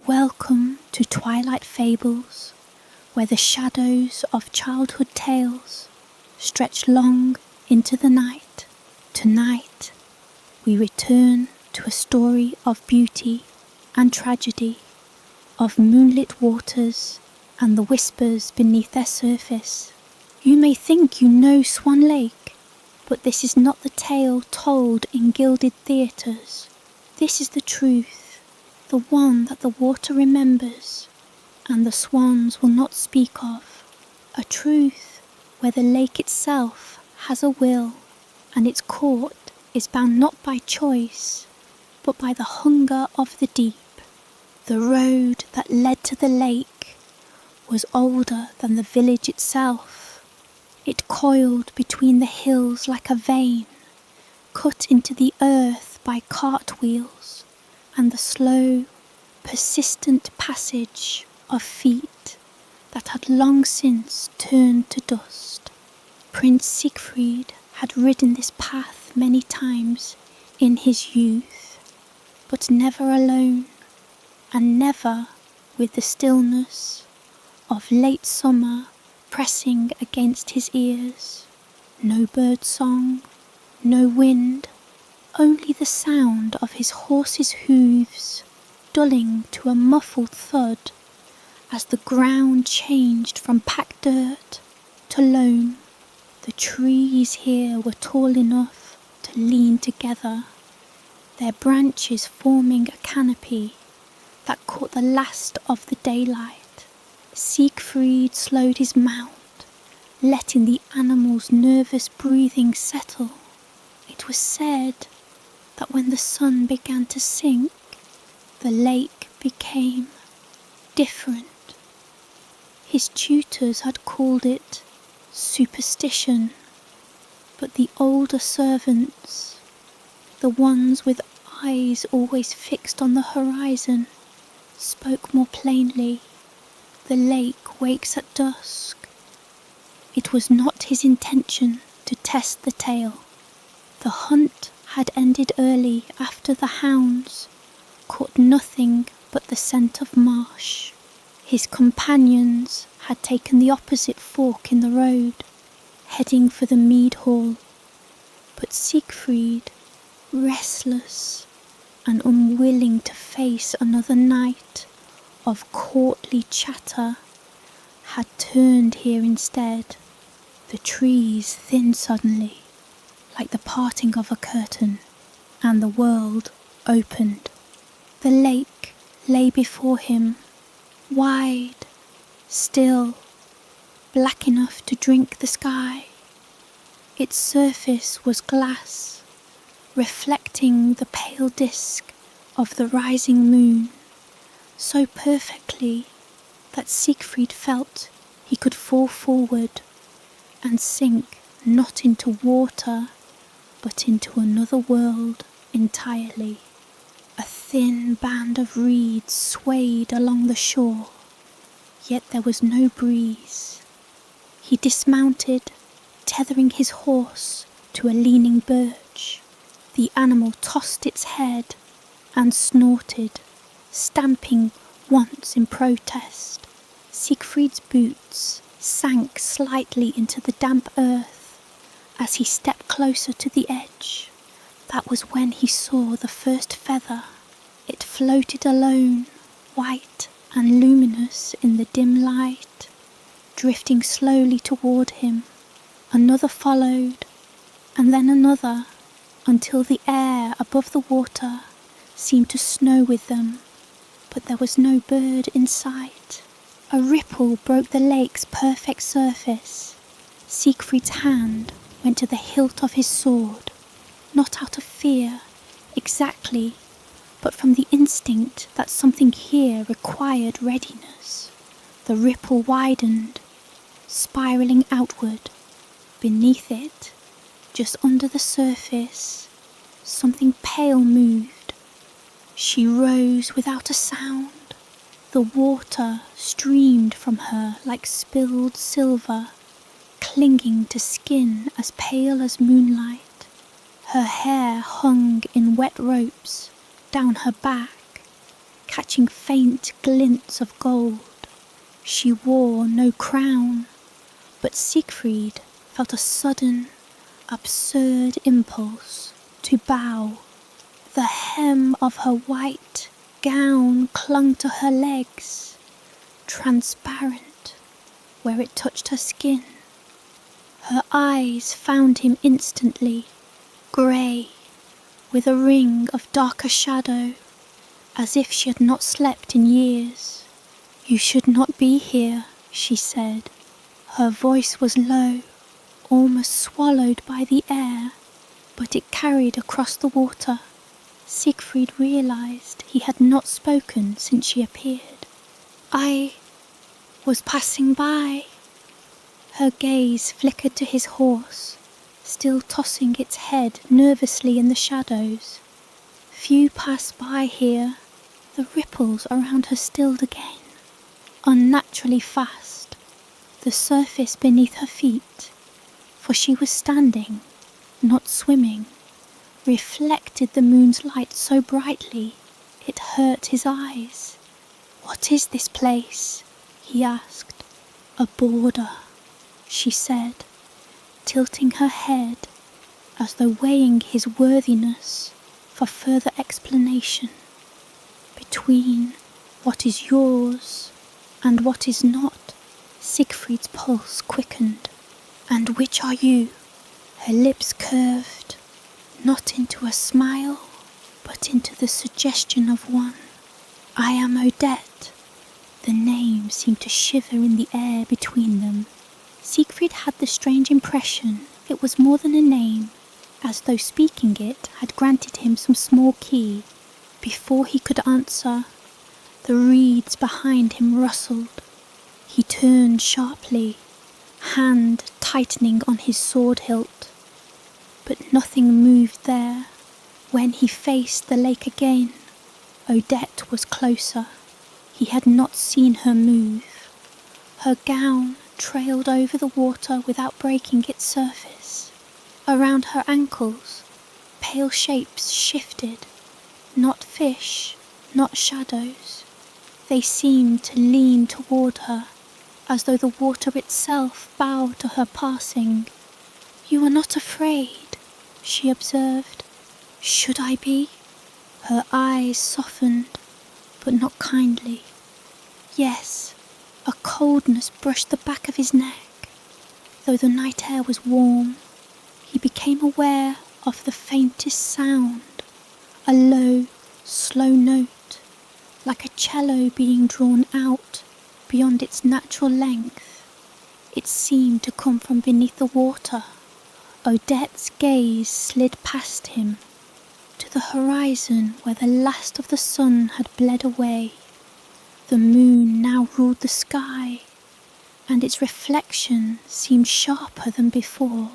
Welcome to Twilight Fables, where the shadows of childhood tales stretch long into the night. Tonight, we return to a story of beauty and tragedy, of moonlit waters and the whispers beneath their surface. You may think you know Swan Lake, but this is not the tale told in gilded theatres. This is the truth, the one that the water remembers and the swans will not speak of. A truth where the lake itself has a will, and its court is bound not by choice, but by the hunger of the deep. The road that led to the lake was older than the village itself. It coiled between the hills like a vein, cut into the earth by cartwheels and the slow, persistent passage of feet that had long since turned to dust. Prince Siegfried had ridden this path many times in his youth, but never alone, and never with the stillness of late summer pressing against his ears. No bird song, no wind, only the sound of his horse's hooves dulling to a muffled thud as the ground changed from packed dirt to loam. The trees here were tall enough to lean together, their branches forming a canopy that caught the last of the daylight. Siegfried slowed his mount, letting the animal's nervous breathing settle. It was said that when the sun began to sink, the lake became different. His tutors had called it superstition, but the older servants, the ones with eyes always fixed on the horizon, spoke more plainly. The lake wakes at dusk. It was not his intention to test the tale. The hunt had ended early after the hounds caught nothing but the scent of marsh. His companions had taken the opposite fork in the road, heading for the mead hall. But Siegfried, restless and unwilling to face another night of courtly chatter, had turned here instead. The trees thinned suddenly, like the parting of a curtain, and the world opened. The lake lay before him, wide, still, black enough to drink the sky. Its surface was glass, reflecting the pale disk of the rising moon so perfectly that Siegfried felt he could fall forward and sink not into water, but into another world entirely. A thin band of reeds swayed along the shore, yet there was no breeze. He dismounted, tethering his horse to a leaning birch. The animal tossed its head and snorted, stamping once in protest. Siegfried's boots sank slightly into the damp earth as he stepped closer to the edge. That was when he saw the first feather. It floated alone, white and luminous in the dim light, drifting slowly toward him. Another followed, and then another, until the air above the water seemed to snow with them, but there was no bird in sight. A ripple broke the lake's perfect surface. Siegfried's hand went to the hilt of his sword, not out of fear, exactly, but from the instinct that something here required readiness. The ripple widened, spiralling outward. Beneath it, just under the surface, something pale moved. She rose without a sound. The water streamed from her like spilled silver, clinging to skin as pale as moonlight. Her hair hung in wet ropes down her back, catching faint glints of gold. She wore no crown, but Siegfried felt a sudden, absurd impulse to bow. The hem of her white gown clung to her legs, transparent where it touched her skin. Her eyes found him instantly, grey, with a ring of darker shadow, as if she had not slept in years. "You should not be here," she said. Her voice was low, almost swallowed by the air, but it carried across the water. Siegfried realised he had not spoken since she appeared. "I was passing by." Her gaze flickered to his horse, still tossing its head nervously in the shadows. "Few pass by here." The ripples around her stilled again, unnaturally fast, the surface beneath her feet, for she was standing, not swimming, reflected the moon's light so brightly it hurt his eyes. "What is this place?" he asked. "A border," she said, tilting her head as though weighing his worthiness for further explanation. "Between what is yours and what is not." Siegfried's pulse quickened. "And which are you?" Her lips curved, not into a smile, but into the suggestion of one. "I am Odette." The name seemed to shiver in the air between them. Siegfried had the strange impression it was more than a name, as though speaking it had granted him some small key. Before he could answer, the reeds behind him rustled. He turned sharply, hand tightening on his sword hilt. But nothing moved there. When he faced the lake again, Odette was closer. He had not seen her move. Her gown trailed over the water without breaking its surface. Around her ankles, pale shapes shifted. Not fish, not shadows. They seemed to lean toward her, as though the water itself bowed to her passing. "You are not afraid," she observed. "Should I be?" Her eyes softened, but not kindly. Yes, a coldness brushed the back of his neck. Though the night air was warm, he became aware of the faintest sound, a low, slow note, like a cello being drawn out beyond its natural length. It seemed to come from beneath the water. Odette's gaze slid past him, to the horizon where the last of the sun had bled away. The moon now ruled the sky, and its reflection seemed sharper than before,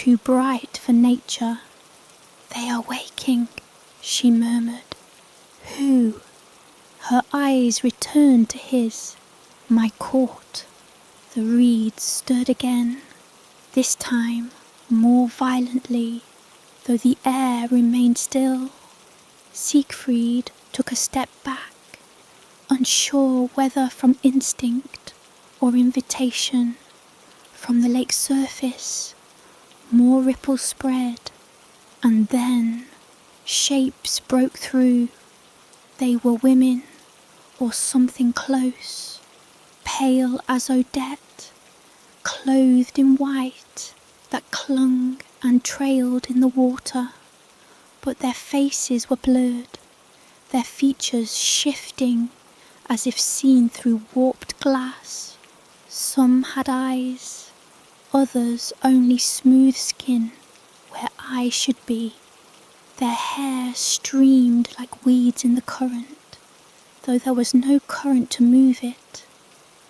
too bright for nature. "They are waking," she murmured. "Who?" Her eyes returned to his. "My court." The reeds stirred again, this time more violently, though the air remained still. Siegfried took a step back, unsure whether from instinct or invitation. From the lake's surface, more ripples spread, and then shapes broke through. They were women, or something close, pale as Odette, clothed in white that clung and trailed in the water, but their faces were blurred, their features shifting as if seen through warped glass. Some had eyes, others only smooth skin where eyes should be. Their hair streamed like weeds in the current, though there was no current to move it.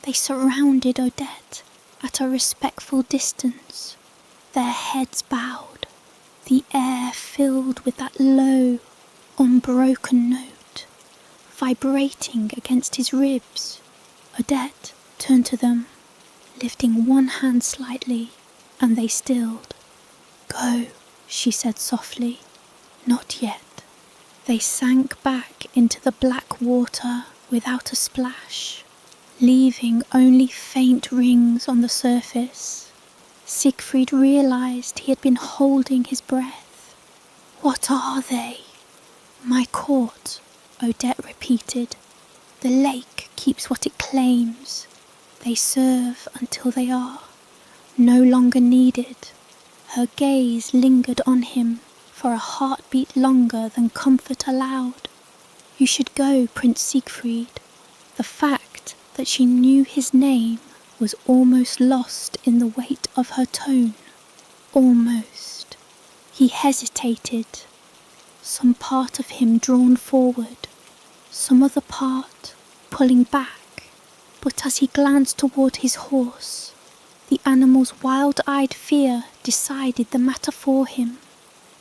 They surrounded Odette at a respectful distance, their heads bowed, the air filled with that low, unbroken note, vibrating against his ribs. Odette turned to them, lifting one hand slightly, and they stilled. "Go," she said softly. "Not yet." They sank back into the black water without a splash, leaving only faint rings on the surface. Siegfried realised he had been holding his breath. "What are they?" "My court," Odette repeated. "The lake keeps what it claims. They serve until they are no longer needed." Her gaze lingered on him for a heartbeat longer than comfort allowed. "You should go, Prince Siegfried." The fact that she knew his name was almost lost in the weight of her tone. Almost. He hesitated, some part of him drawn forward, some other part pulling back. But as he glanced toward his horse, the animal's wild-eyed fear decided the matter for him.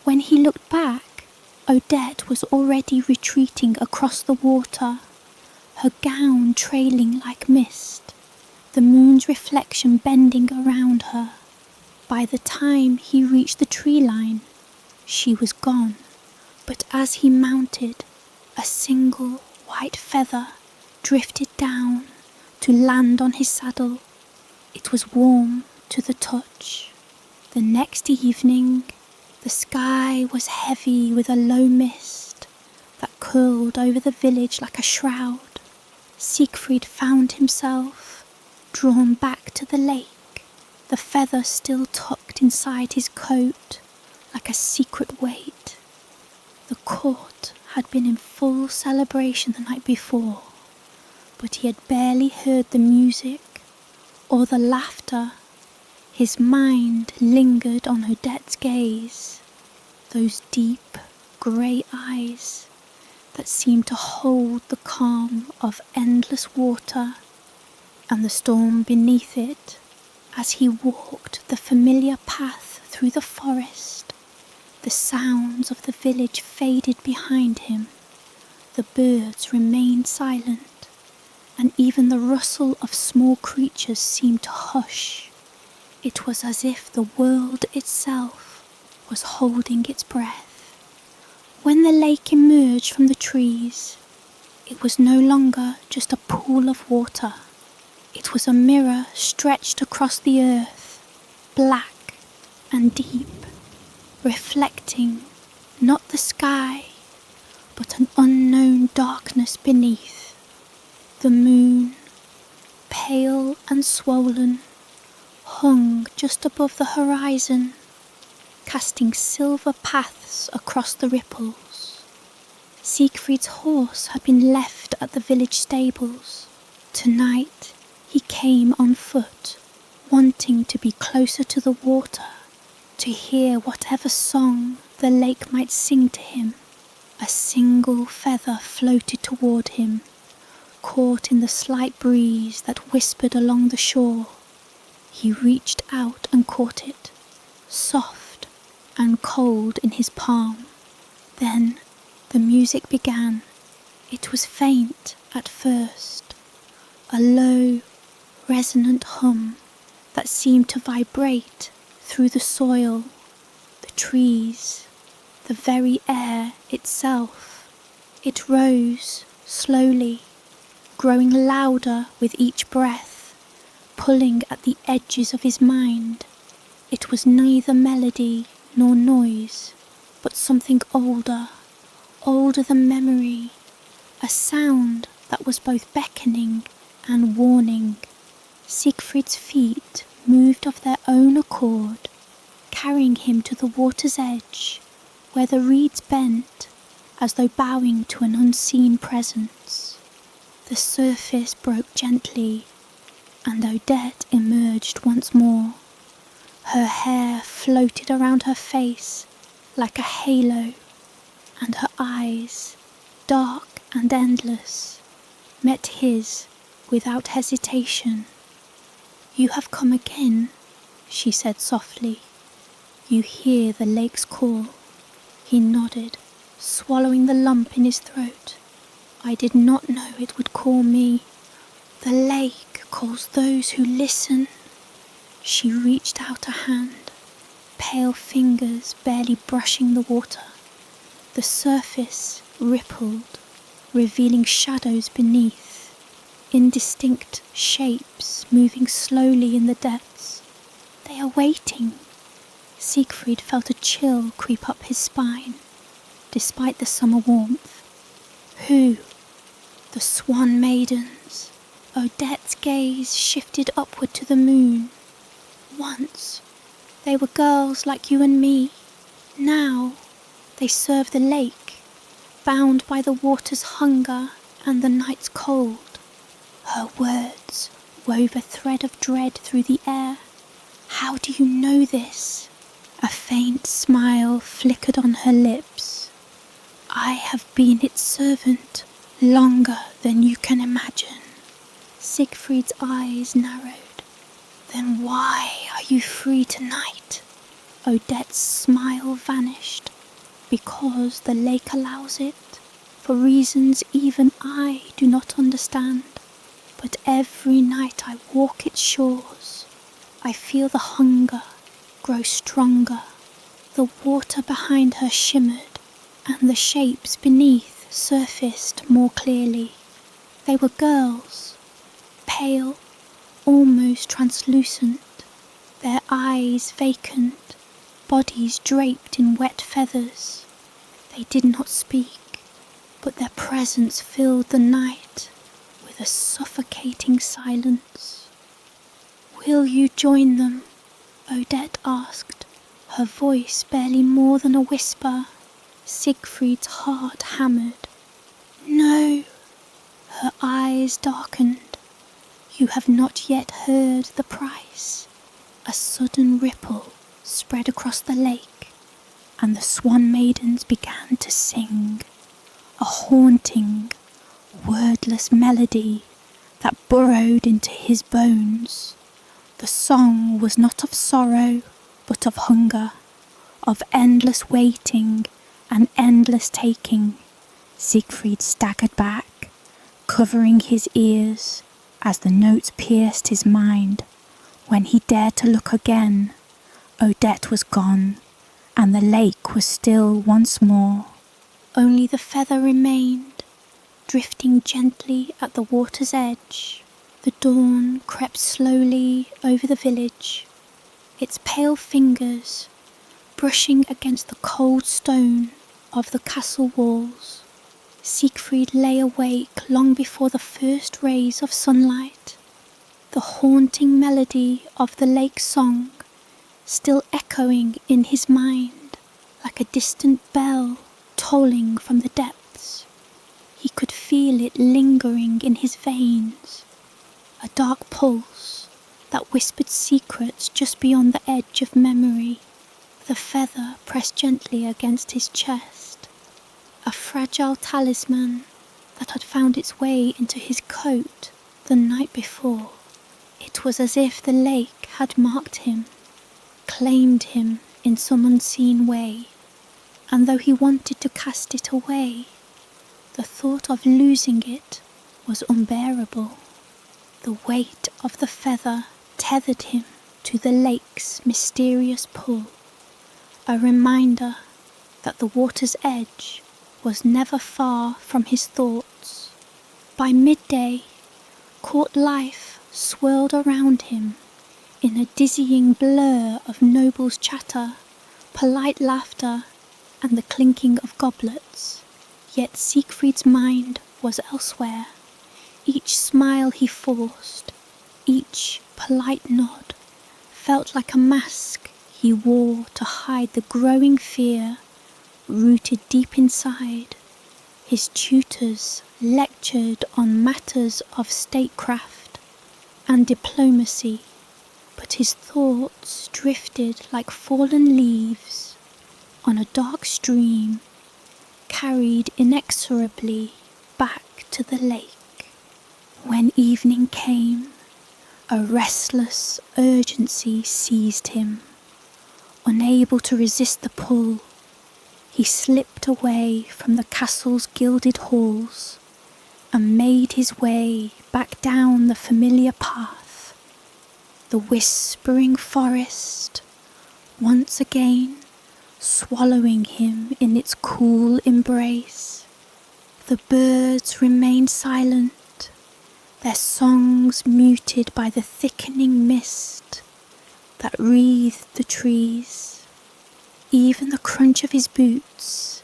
When he looked back, Odette was already retreating across the water, her gown trailing like mist, the moon's reflection bending around her. By the time he reached the tree line, she was gone. But as he mounted, a single white feather drifted down to land on his saddle. It was warm to the touch. The next evening, the sky was heavy with a low mist that curled over the village like a shroud. Siegfried found himself drawn back to the lake, the feather still tucked inside his coat like a secret weight. The court had been in full celebration the night before, but he had barely heard the music or the laughter. His mind lingered on Odette's gaze, those deep grey eyes that seemed to hold the calm of endless water and the storm beneath it. As he walked the familiar path through the forest, the sounds of the village faded behind him. The birds remained silent, and even the rustle of small creatures seemed to hush. It was as if the world itself was holding its breath. When the lake emerged from the trees, it was no longer just a pool of water. It was a mirror stretched across the earth, black and deep, reflecting not the sky, but an unknown darkness beneath. The moon, pale and swollen, hung just above the horizon, casting silver paths across the ripples. Siegfried's horse had been left at the village stables. Tonight he came on foot, wanting to be closer to the water, to hear whatever song the lake might sing to him. A single feather floated toward him, caught in the slight breeze that whispered along the shore. He reached out and caught it, soft and cold in his palm. Then the music began. It was faint at first, a low, resonant hum that seemed to vibrate through the soil, the trees, the very air itself. It rose slowly, growing louder with each breath, pulling at the edges of his mind. It was neither melody nor noise, but something older than memory, a sound that was both beckoning and warning. Siegfried's feet moved of their own accord, carrying him to the water's edge, where the reeds bent as though bowing to an unseen presence. The surface broke gently, and Odette emerged once more. Her hair floated around her face like a halo, and her eyes, dark and endless, met his without hesitation. "You have come again," she said softly. "You hear the lake's call." He nodded, swallowing the lump in his throat. "I did not know it would call me. The lake calls those who listen." She reached out a hand, pale fingers barely brushing the water. The surface rippled, revealing shadows beneath, indistinct shapes moving slowly in the depths. They are waiting. Siegfried felt a chill creep up his spine, despite the summer warmth. Who? The Swan Maidens. Odette's gaze shifted upward to the moon. Once, they were girls like you and me. Now, they serve the lake, bound by the water's hunger and the night's cold. Her words wove a thread of dread through the air. How do you know this? A faint smile flickered on her lips. I have been its servant longer than you can imagine. Siegfried's eyes narrowed. Then why are you free tonight? Odette's smile vanished. Because the lake allows it, for reasons even I do not understand. But every night I walk its shores, I feel the hunger grow stronger. The water behind her shimmered, and the shapes beneath surfaced more clearly. They were girls, pale, almost translucent, their eyes vacant, bodies draped in wet feathers. They did not speak, but their presence filled the night with a suffocating silence. Will you join them? Odette asked, her voice barely more than a whisper. Siegfried's heart hammered. No. Her eyes darkened. You have not yet heard the price. A sudden ripple spread across the lake, and the Swan Maidens began to sing, a haunting, wordless melody that burrowed into his bones. The song was not of sorrow, but of hunger, of endless waiting and endless taking. Siegfried staggered back, covering his ears as the notes pierced his mind. When he dared to look again, Odette was gone, and the lake was still once more. Only the feather remained, drifting gently at the water's edge. The dawn crept slowly over the village, its pale fingers brushing against the cold stone of the castle walls. Siegfried lay awake long before the first rays of sunlight, the haunting melody of the lake song still echoing in his mind like a distant bell tolling from the depths. He could feel it lingering in his veins, a dark pulse that whispered secrets just beyond the edge of memory. The feather pressed gently against his chest, a fragile talisman that had found its way into his coat the night before. It was as if the lake had marked him, claimed him in some unseen way, and though he wanted to cast it away, the thought of losing it was unbearable. The weight of the feather tethered him to the lake's mysterious pull, a reminder that the water's edge was never far from his thoughts. By midday, court life swirled around him in a dizzying blur of nobles' chatter, polite laughter, and the clinking of goblets. Yet Siegfried's mind was elsewhere. Each smile he forced, each polite nod, felt like a mask he wore to hide the growing fear rooted deep inside. His tutors lectured on matters of statecraft and diplomacy, but his thoughts drifted like fallen leaves on a dark stream, carried inexorably back to the lake. When evening came, a restless urgency seized him. Unable to resist the pull, he slipped away from the castle's gilded halls and made his way back down the familiar path. The whispering forest, once again swallowing him in its cool embrace. The birds remained silent, their songs muted by the thickening mist that wreathed the trees. Even the crunch of his boots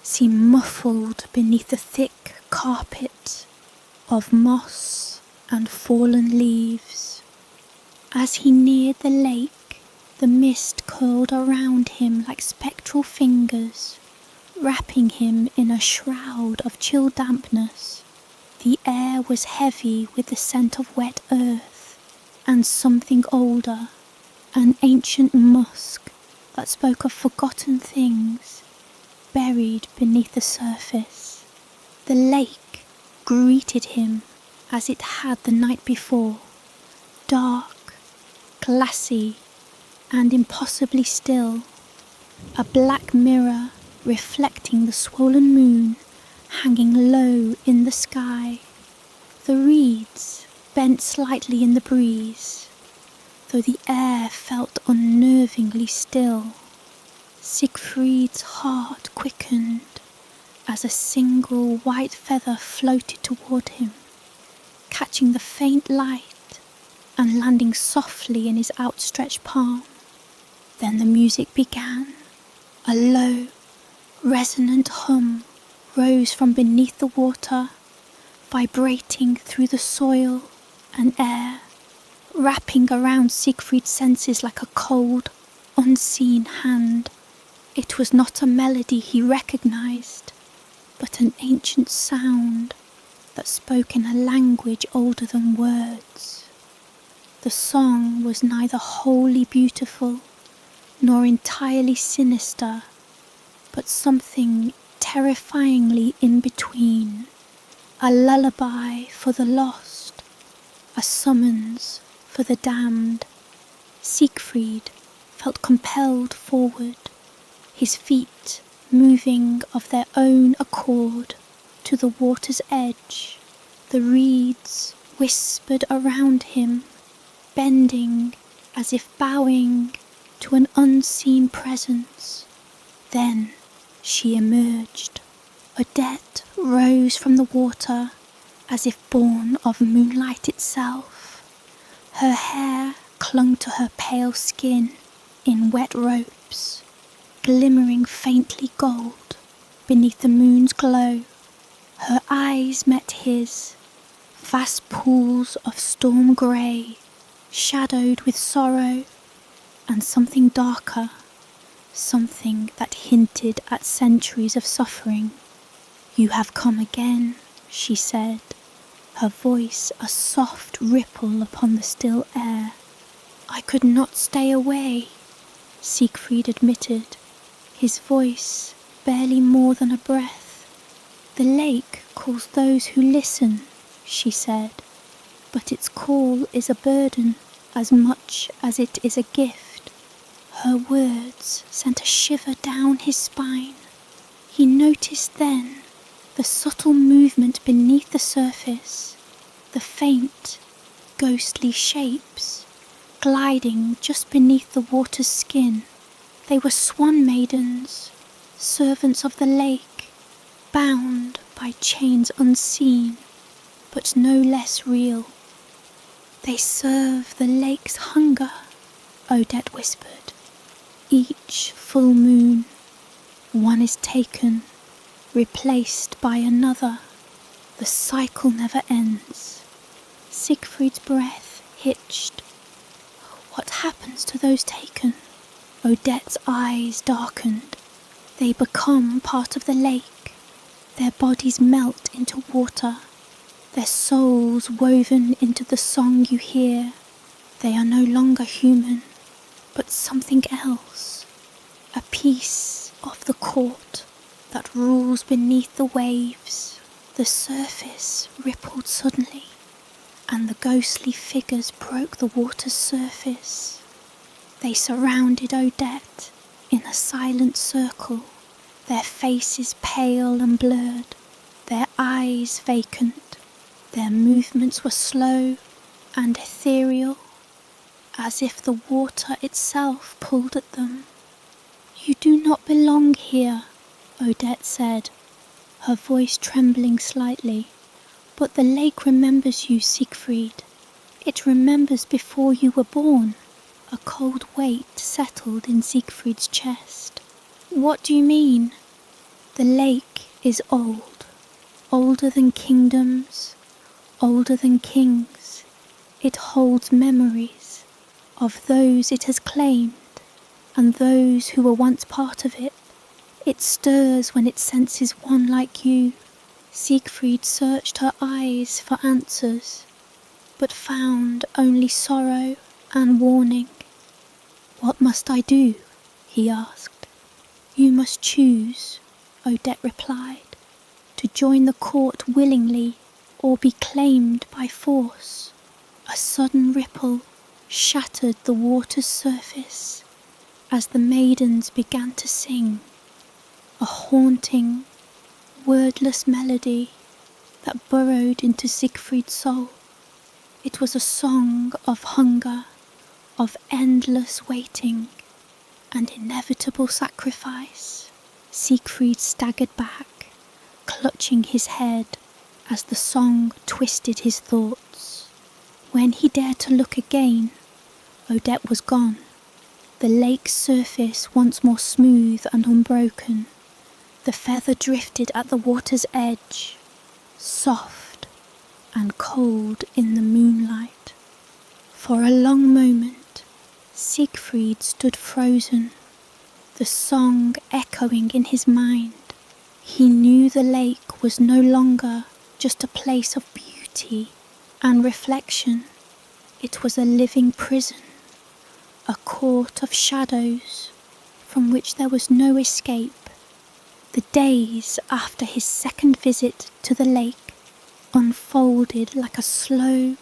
seemed muffled beneath the thick carpet of moss and fallen leaves. As he neared the lake, the mist curled around him like spectral fingers, wrapping him in a shroud of chill dampness. The air was heavy with the scent of wet earth and something older, an ancient musk that spoke of forgotten things buried beneath the surface. The lake greeted him as it had the night before, dark, glassy, and impossibly still, a black mirror reflecting the swollen moon hanging low in the sky. The reeds bent slightly in the breeze, though the air felt unnervingly still. Siegfried's heart quickened as a single white feather floated toward him, catching the faint light and landing softly in his outstretched palm. Then the music began. A low, resonant hum rose from beneath the water, vibrating through the soil and air, wrapping around Siegfried's senses like a cold, unseen hand. It was not a melody he recognized, but an ancient sound that spoke in a language older than words. The song was neither wholly beautiful nor entirely sinister, but something terrifyingly in between, a lullaby for the lost, a summons for the damned. Siegfried felt compelled forward, his feet moving of their own accord to the water's edge. The reeds whispered around him, bending as if bowing to an unseen presence. Then she emerged. Odette rose from the water as if born of moonlight itself. Her hair clung to her pale skin in wet ropes, glimmering faintly gold beneath the moon's glow. Her eyes met his, vast pools of storm grey, shadowed with sorrow and something darker, something that hinted at centuries of suffering. "You have come again," she said, her voice a soft ripple upon the still air. "I could not stay away," Siegfried admitted, his voice barely more than a breath. "The lake calls those who listen," she said, "but its call is a burden as much as it is a gift." Her words sent a shiver down his spine. He noticed then the subtle movement beneath the surface, the faint, ghostly shapes gliding just beneath the water's skin. They were swan maidens, servants of the lake, bound by chains unseen, but no less real. "They serve the lake's hunger," Odette whispered. "Each full moon, one is taken, replaced by another. The cycle never ends." Siegfried's breath hitched. "What happens to those taken?" Odette's eyes darkened. "They become part of the lake. Their bodies melt into water, their souls woven into the song you hear. They are no longer human, but something else, a piece of the court that rules beneath the waves." The surface rippled suddenly, and the ghostly figures broke the water's surface. They surrounded Odette in a silent circle, their faces pale and blurred, their eyes vacant. Their movements were slow and ethereal, as if the water itself pulled at them. "You do not belong here," Odette said, her voice trembling slightly. "But the lake remembers you, Siegfried. It remembers before you were born." A cold weight settled in Siegfried's chest. "What do you mean?" "The lake is old, older than kingdoms, older than kings. It holds memories of those it has claimed and those who were once part of it. It stirs when it senses one like you." Siegfried searched her eyes for answers, but found only sorrow and warning. "What must I do?" he asked. "You must choose," Odette replied, "to join the court willingly or be claimed by force." A sudden ripple shattered the water's surface as the maidens began to sing, a haunting, wordless melody that burrowed into Siegfried's soul. It was a song of hunger, of endless waiting, and inevitable sacrifice. Siegfried staggered back, clutching his head as the song twisted his thoughts. When he dared to look again, Odette was gone, the lake's surface once more smooth and unbroken. The feather drifted at the water's edge, soft and cold in the moonlight. For a long moment, Siegfried stood frozen, the song echoing in his mind. He knew the lake was no longer just a place of beauty and reflection. It was a living prison, a court of shadows from which there was no escape. The days after his second visit to the lake unfolded like a slow,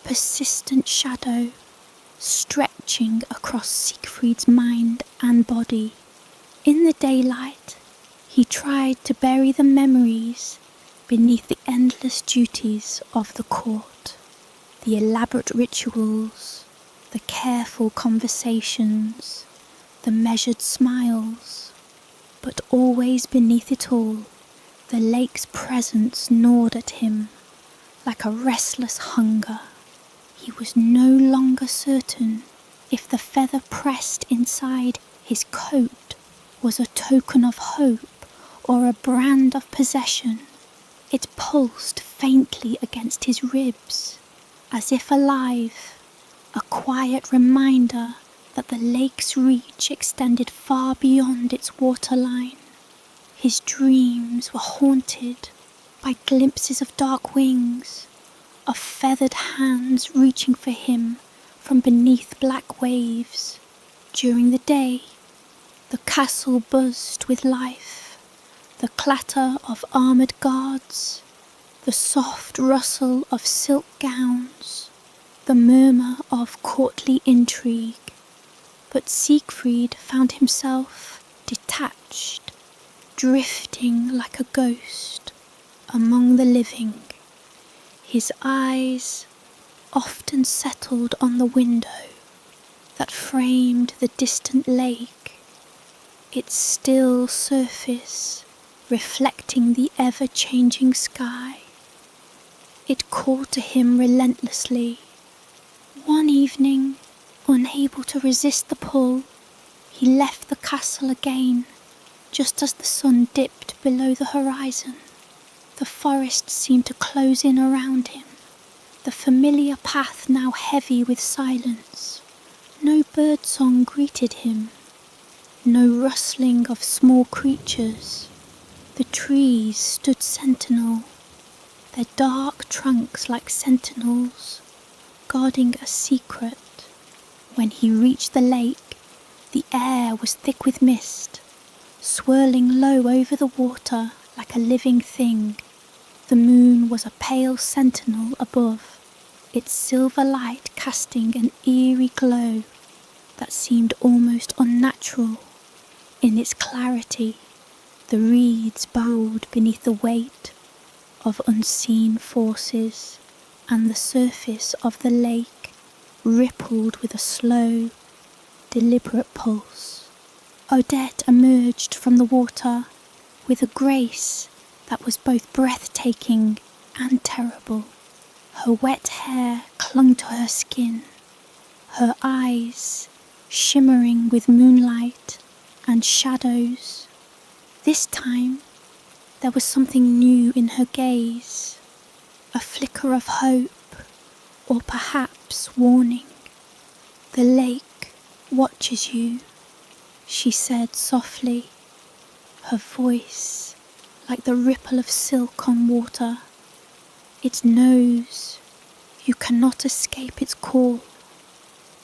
persistent shadow, stretching across Siegfried's mind and body. In the daylight, he tried to bury the memories beneath the endless duties of the court, the elaborate rituals, the careful conversations, the measured smiles. But always beneath it all, the lake's presence gnawed at him like a restless hunger. He was no longer certain if the feather pressed inside his coat was a token of hope or a brand of possession. It pulsed faintly against his ribs, as if alive, a quiet reminder that the lake's reach extended far beyond its waterline. His dreams were haunted by glimpses of dark wings, of feathered hands reaching for him from beneath black waves. During the day, the castle buzzed with life, the clatter of armoured guards, the soft rustle of silk gowns, the murmur of courtly intrigue. But Siegfried found himself detached, drifting like a ghost among the living. His eyes often settled on the window that framed the distant lake, its still surface reflecting the ever-changing sky. It called to him relentlessly. One evening, unable to resist the pull, he left the castle again, just as the sun dipped below the horizon. The forest seemed to close in around him, the familiar path now heavy with silence. No birdsong greeted him, no rustling of small creatures. The trees stood sentinel, their dark trunks like sentinels, guarding a secret. When he reached the lake, the air was thick with mist, swirling low over the water like a living thing. The moon was a pale sentinel above, its silver light casting an eerie glow that seemed almost unnatural in its clarity. The reeds bowed beneath the weight of unseen forces, and the surface of the lake rippled with a slow, deliberate pulse. Odette emerged from the water with a grace that was both breathtaking and terrible. Her wet hair clung to her skin, her eyes shimmering with moonlight and shadows. This time, there was something new in her gaze, a flicker of hope, or perhaps warning. "The lake watches you," she said softly, her voice like the ripple of silk on water. "It knows you cannot escape its call."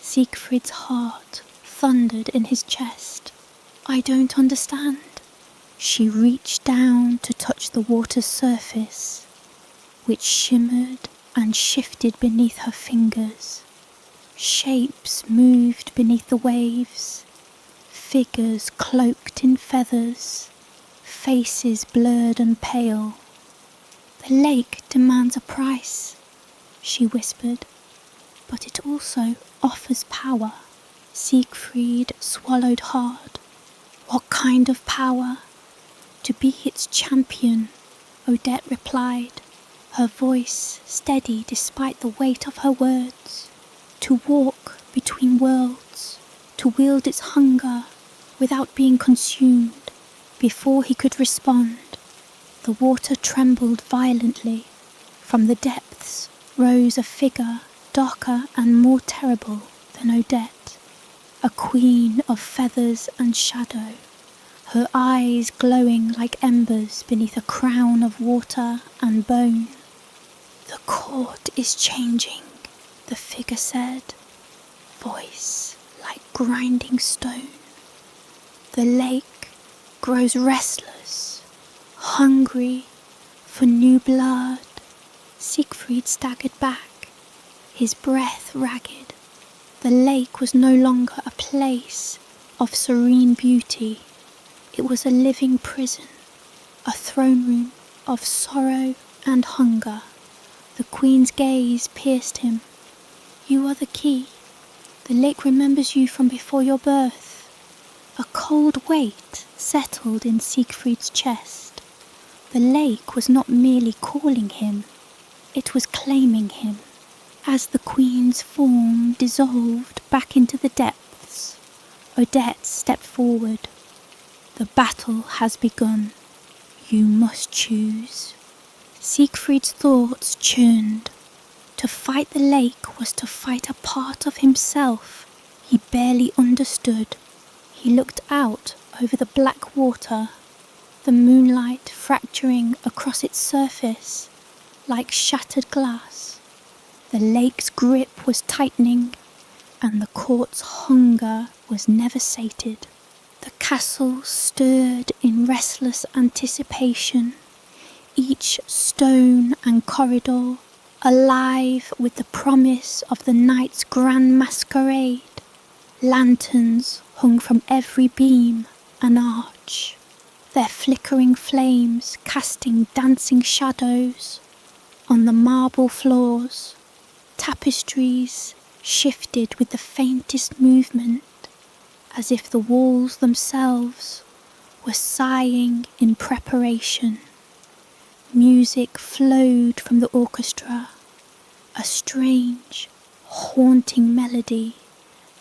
Siegfried's heart thundered in his chest. "I don't understand." She reached down to touch the water's surface, which shimmered and shifted beneath her fingers. Shapes moved beneath the waves, figures cloaked in feathers, faces blurred and pale. "The lake demands a price," she whispered, "but it also offers power." Siegfried swallowed hard. "What kind of power?" "To be its champion," Odette replied, her voice steady despite the weight of her words. "To walk between worlds, to wield its hunger without being consumed." Before he could respond, the water trembled violently. From the depths rose a figure darker and more terrible than Odette, a queen of feathers and shadow, her eyes glowing like embers beneath a crown of water and bone. "The court is changing," the figure said, voice like grinding stone. "The lake grows restless, hungry for new blood." Siegfried staggered back, his breath ragged. The lake was no longer a place of serene beauty. It was a living prison, a throne room of sorrow and hunger. The queen's gaze pierced him. "You are the key. The lake remembers you from before your birth." A cold weight settled in Siegfried's chest. The lake was not merely calling him, it was claiming him. As the queen's form dissolved back into the depths, Odette stepped forward. "The battle has begun. You must choose." Siegfried's thoughts churned. To fight the lake was to fight a part of himself he barely understood. He looked out over the black water, the moonlight fracturing across its surface like shattered glass. The lake's grip was tightening, and the court's hunger was never sated. The castle stirred in restless anticipation, each stone and corridor alive with the promise of the night's grand masquerade. Lanterns hung from every beam and arch, their flickering flames casting dancing shadows on the marble floors. Tapestries shifted with the faintest movement, as if the walls themselves were sighing in preparation. Music flowed from the orchestra, a strange, haunting melody,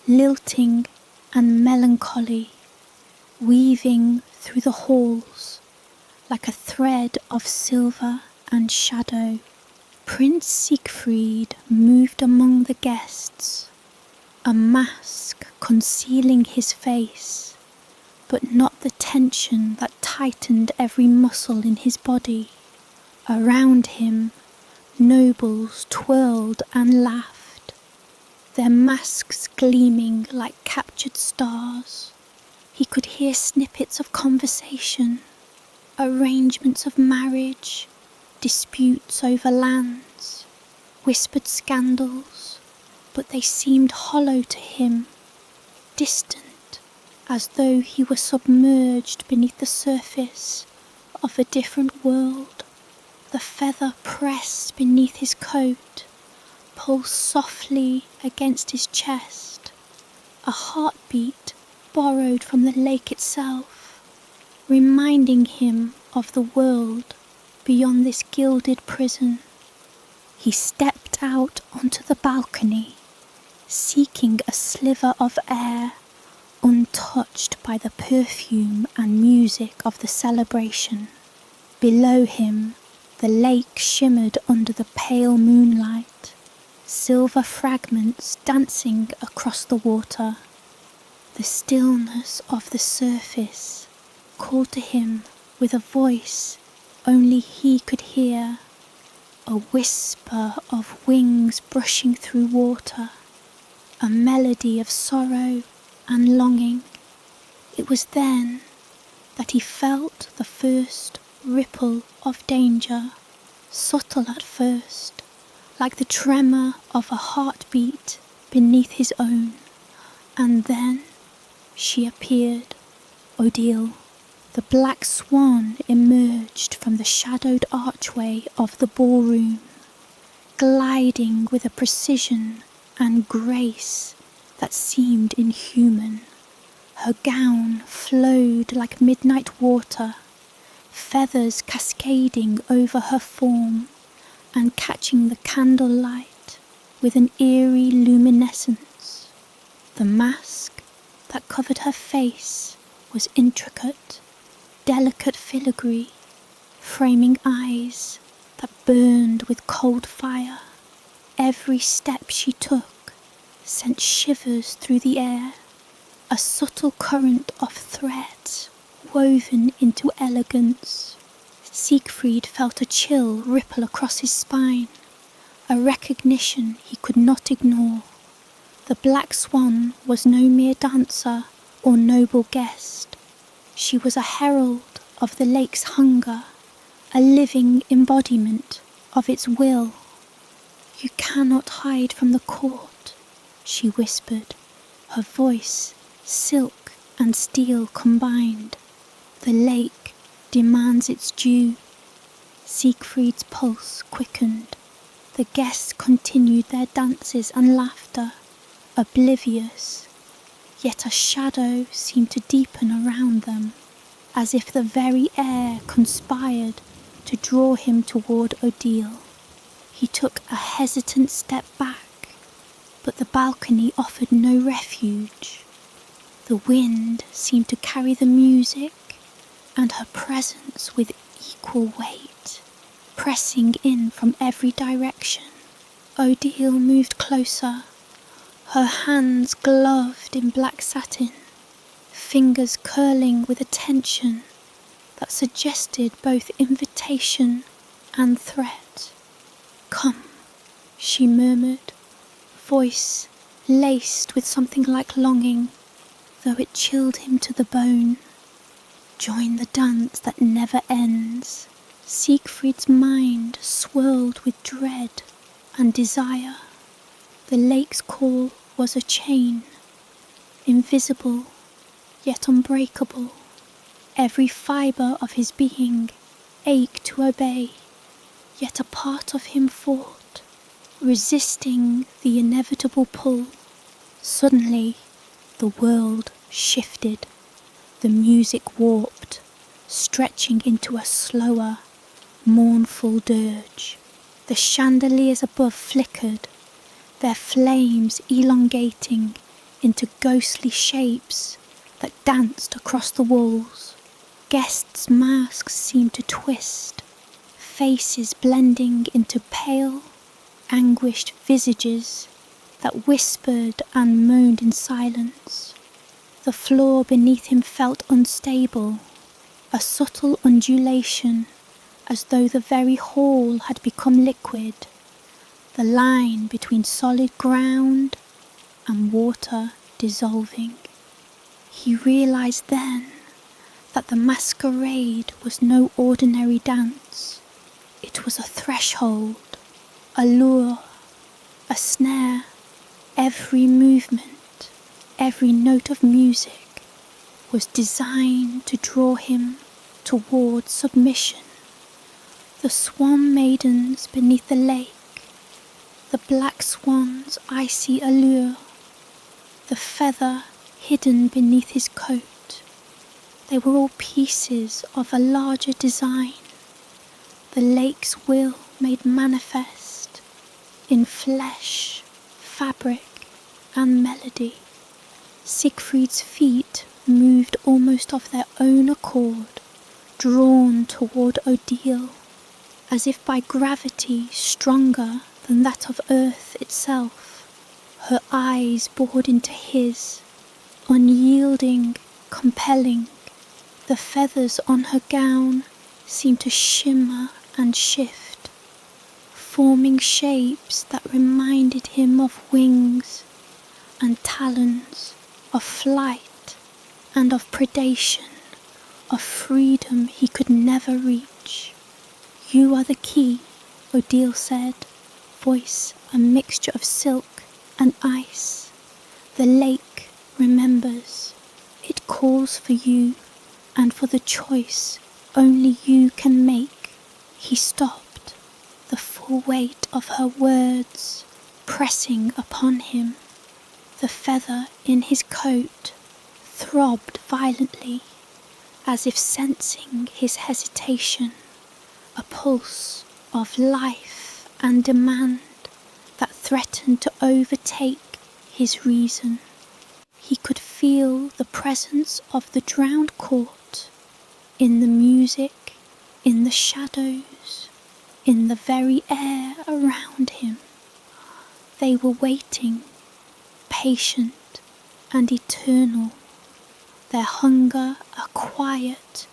lilting and melancholy, weaving through the halls like a thread of silver and shadow. Prince Siegfried moved among the guests, a mask concealing his face, but not the tension that tightened every muscle in his body. Around him, nobles twirled and laughed, their masks gleaming like captured stars. He could hear snippets of conversation, arrangements of marriage, disputes over lands, whispered scandals, but they seemed hollow to him, distant, as though he were submerged beneath the surface of a different world. The feather pressed beneath his coat, pulsed softly against his chest, a heartbeat borrowed from the lake itself, reminding him of the world beyond this gilded prison. He stepped out onto the balcony, seeking a sliver of air untouched by the perfume and music of the celebration. Below him, the lake shimmered under the pale moonlight, silver fragments dancing across the water. The stillness of the surface called to him with a voice only he could hear, a whisper of wings brushing through water, a melody of sorrow and longing. It was then that he felt the first ripple of danger, subtle at first, like the tremor of a heartbeat beneath his own. And then she appeared, Odile. The black swan emerged from the shadowed archway of the ballroom, gliding with a precision and grace that seemed inhuman. Her gown flowed like midnight water, feathers cascading over her form and catching the candlelight with an eerie luminescence. The mask that covered her face was intricate, delicate filigree, framing eyes that burned with cold fire. Every step she took sent shivers through the air, a subtle current of threads woven into elegance. Siegfried felt a chill ripple across his spine, a recognition he could not ignore. The black swan was no mere dancer or noble guest. She was a herald of the lake's hunger, a living embodiment of its will. "You cannot hide from the court," she whispered, her voice silk and steel combined. "The lake demands its due." Siegfried's pulse quickened. The guests continued their dances and laughter, oblivious, yet a shadow seemed to deepen around them, as if the very air conspired to draw him toward Odile. He took a hesitant step back, but the balcony offered no refuge. The wind seemed to carry the music and her presence with equal weight, pressing in from every direction. Odile moved closer, her hands gloved in black satin, fingers curling with a tension that suggested both invitation and threat. "Come," she murmured, voice laced with something like longing, though it chilled him to the bone. "Join the dance that never ends." Siegfried's mind swirled with dread and desire. The lake's call was a chain, invisible yet unbreakable. Every fibre of his being ached to obey, yet a part of him fought, resisting the inevitable pull. Suddenly, the world shifted. The music warped, stretching into a slower, mournful dirge. The chandeliers above flickered, their flames elongating into ghostly shapes that danced across the walls. Guests' masks seemed to twist, faces blending into pale, anguished visages that whispered and moaned in silence. The floor beneath him felt unstable, a subtle undulation, as though the very hall had become liquid, the line between solid ground and water dissolving. He realized then that the masquerade was no ordinary dance. It was a threshold, a lure, a snare. Every movement, every note of music was designed to draw him toward submission. The swan maidens beneath the lake, the black swan's icy allure, the feather hidden beneath his coat, they were all pieces of a larger design, the lake's will made manifest in flesh, fabric, and melody. Siegfried's feet moved almost of their own accord, drawn toward Odile, as if by gravity stronger than that of earth itself. Her eyes bored into his, unyielding, compelling. The feathers on her gown seemed to shimmer and shift, forming shapes that reminded him of wings and talons, of flight and of predation, of freedom he could never reach. "You are the key," Odile said, voice a mixture of silk and ice. "The lake remembers. It calls for you and for the choice only you can make." He stopped, the full weight of her words pressing upon him. The feather in his coat throbbed violently, as if sensing his hesitation, a pulse of life and demand that threatened to overtake his reason. He could feel the presence of the drowned court, in the music, in the shadows, in the very air around him. They were waiting, patient and eternal, their hunger a quiet,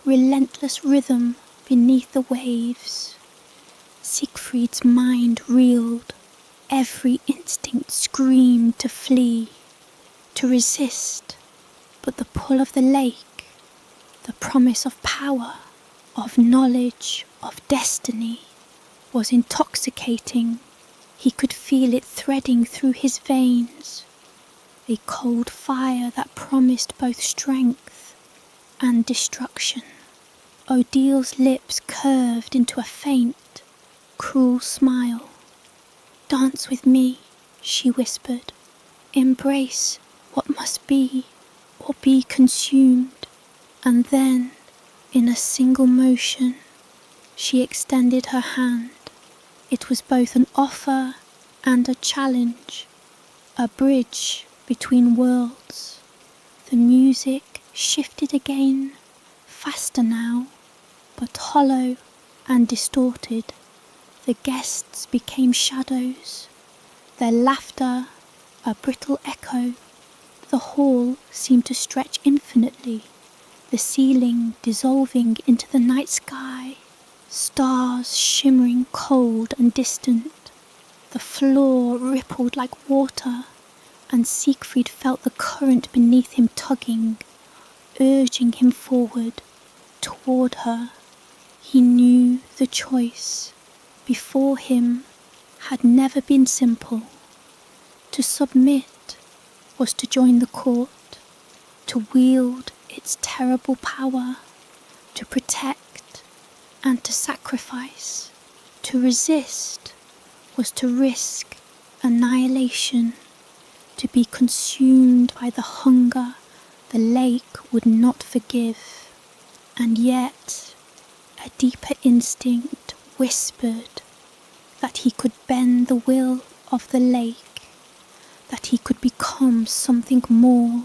relentless rhythm beneath the waves. Siegfried's mind reeled, every instinct screamed to flee, to resist, but the pull of the lake, the promise of power, of knowledge, of destiny, was intoxicating. He could feel it threading through his veins, a cold fire that promised both strength and destruction. Odile's lips curved into a faint, cruel smile. "Dance with me," she whispered. "Embrace what must be, or be consumed." And then, in a single motion, she extended her hand. It was both an offer and a challenge, a bridge between worlds. The music shifted again, faster now, but hollow and distorted. The guests became shadows, their laughter a brittle echo. The hall seemed to stretch infinitely, the ceiling dissolving into the night sky, stars shimmering cold and distant. The floor rippled like water, and Siegfried felt the current beneath him tugging, urging him forward, toward her. He knew the choice before him had never been simple. To submit was to join the court, to wield its terrible power, to protect and to sacrifice. To resist was to risk annihilation, to be consumed by the hunger the lake would not forgive. And yet, a deeper instinct whispered that he could bend the will of the lake, that he could become something more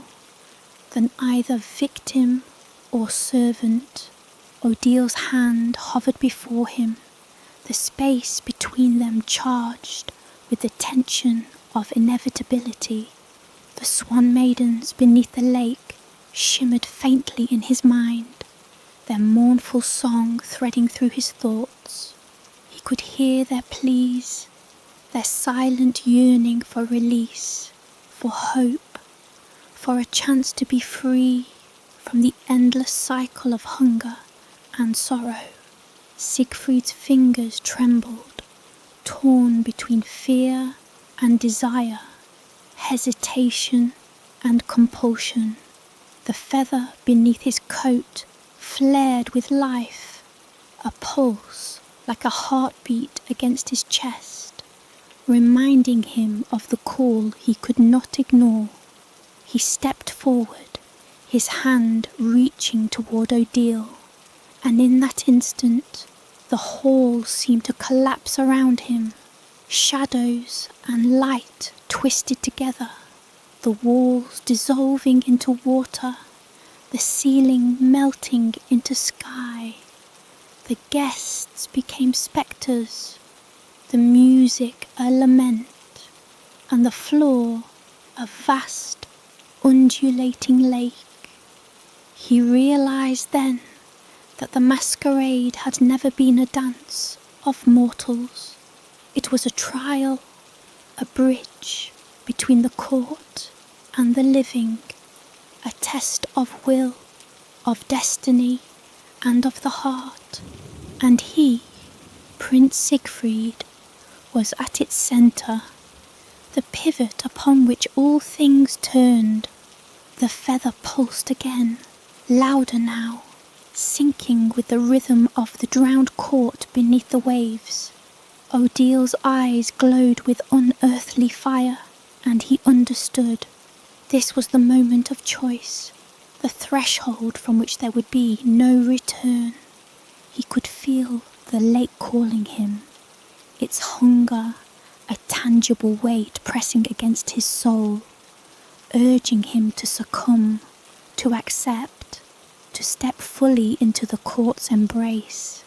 than either victim or servant. Odile's hand hovered before him, the space between them charged with the tension of inevitability. The swan maidens beneath the lake shimmered faintly in his mind, their mournful song threading through his thoughts. He could hear their pleas, their silent yearning for release, for hope, for a chance to be free from the endless cycle of hunger and sorrow. Siegfried's fingers trembled, torn between fear and desire, hesitation and compulsion. The feather beneath his coat flared with life, a pulse like a heartbeat against his chest, reminding him of the call he could not ignore. He stepped forward, his hand reaching toward Odile, and in that instant, The hall seemed to collapse around him. Shadows and light twisted together, the walls dissolving into water, the ceiling melting into sky. The guests became spectres, the music a lament, and the floor a vast, undulating lake. He realised then that the masquerade had never been a dance of mortals. It was a trial, a bridge between the court and the living, a test of will, of destiny, and of the heart. And he, Prince Siegfried, was at its centre, the pivot upon which all things turned. The feather pulsed again, louder now, sinking with the rhythm of the drowned court beneath the waves. Odile's eyes glowed with unearthly fire, and he understood. This was the moment of choice, the threshold from which there would be no return. He could feel the lake calling him, its hunger a tangible weight pressing against his soul, urging him to succumb, to accept, to step fully into the court's embrace.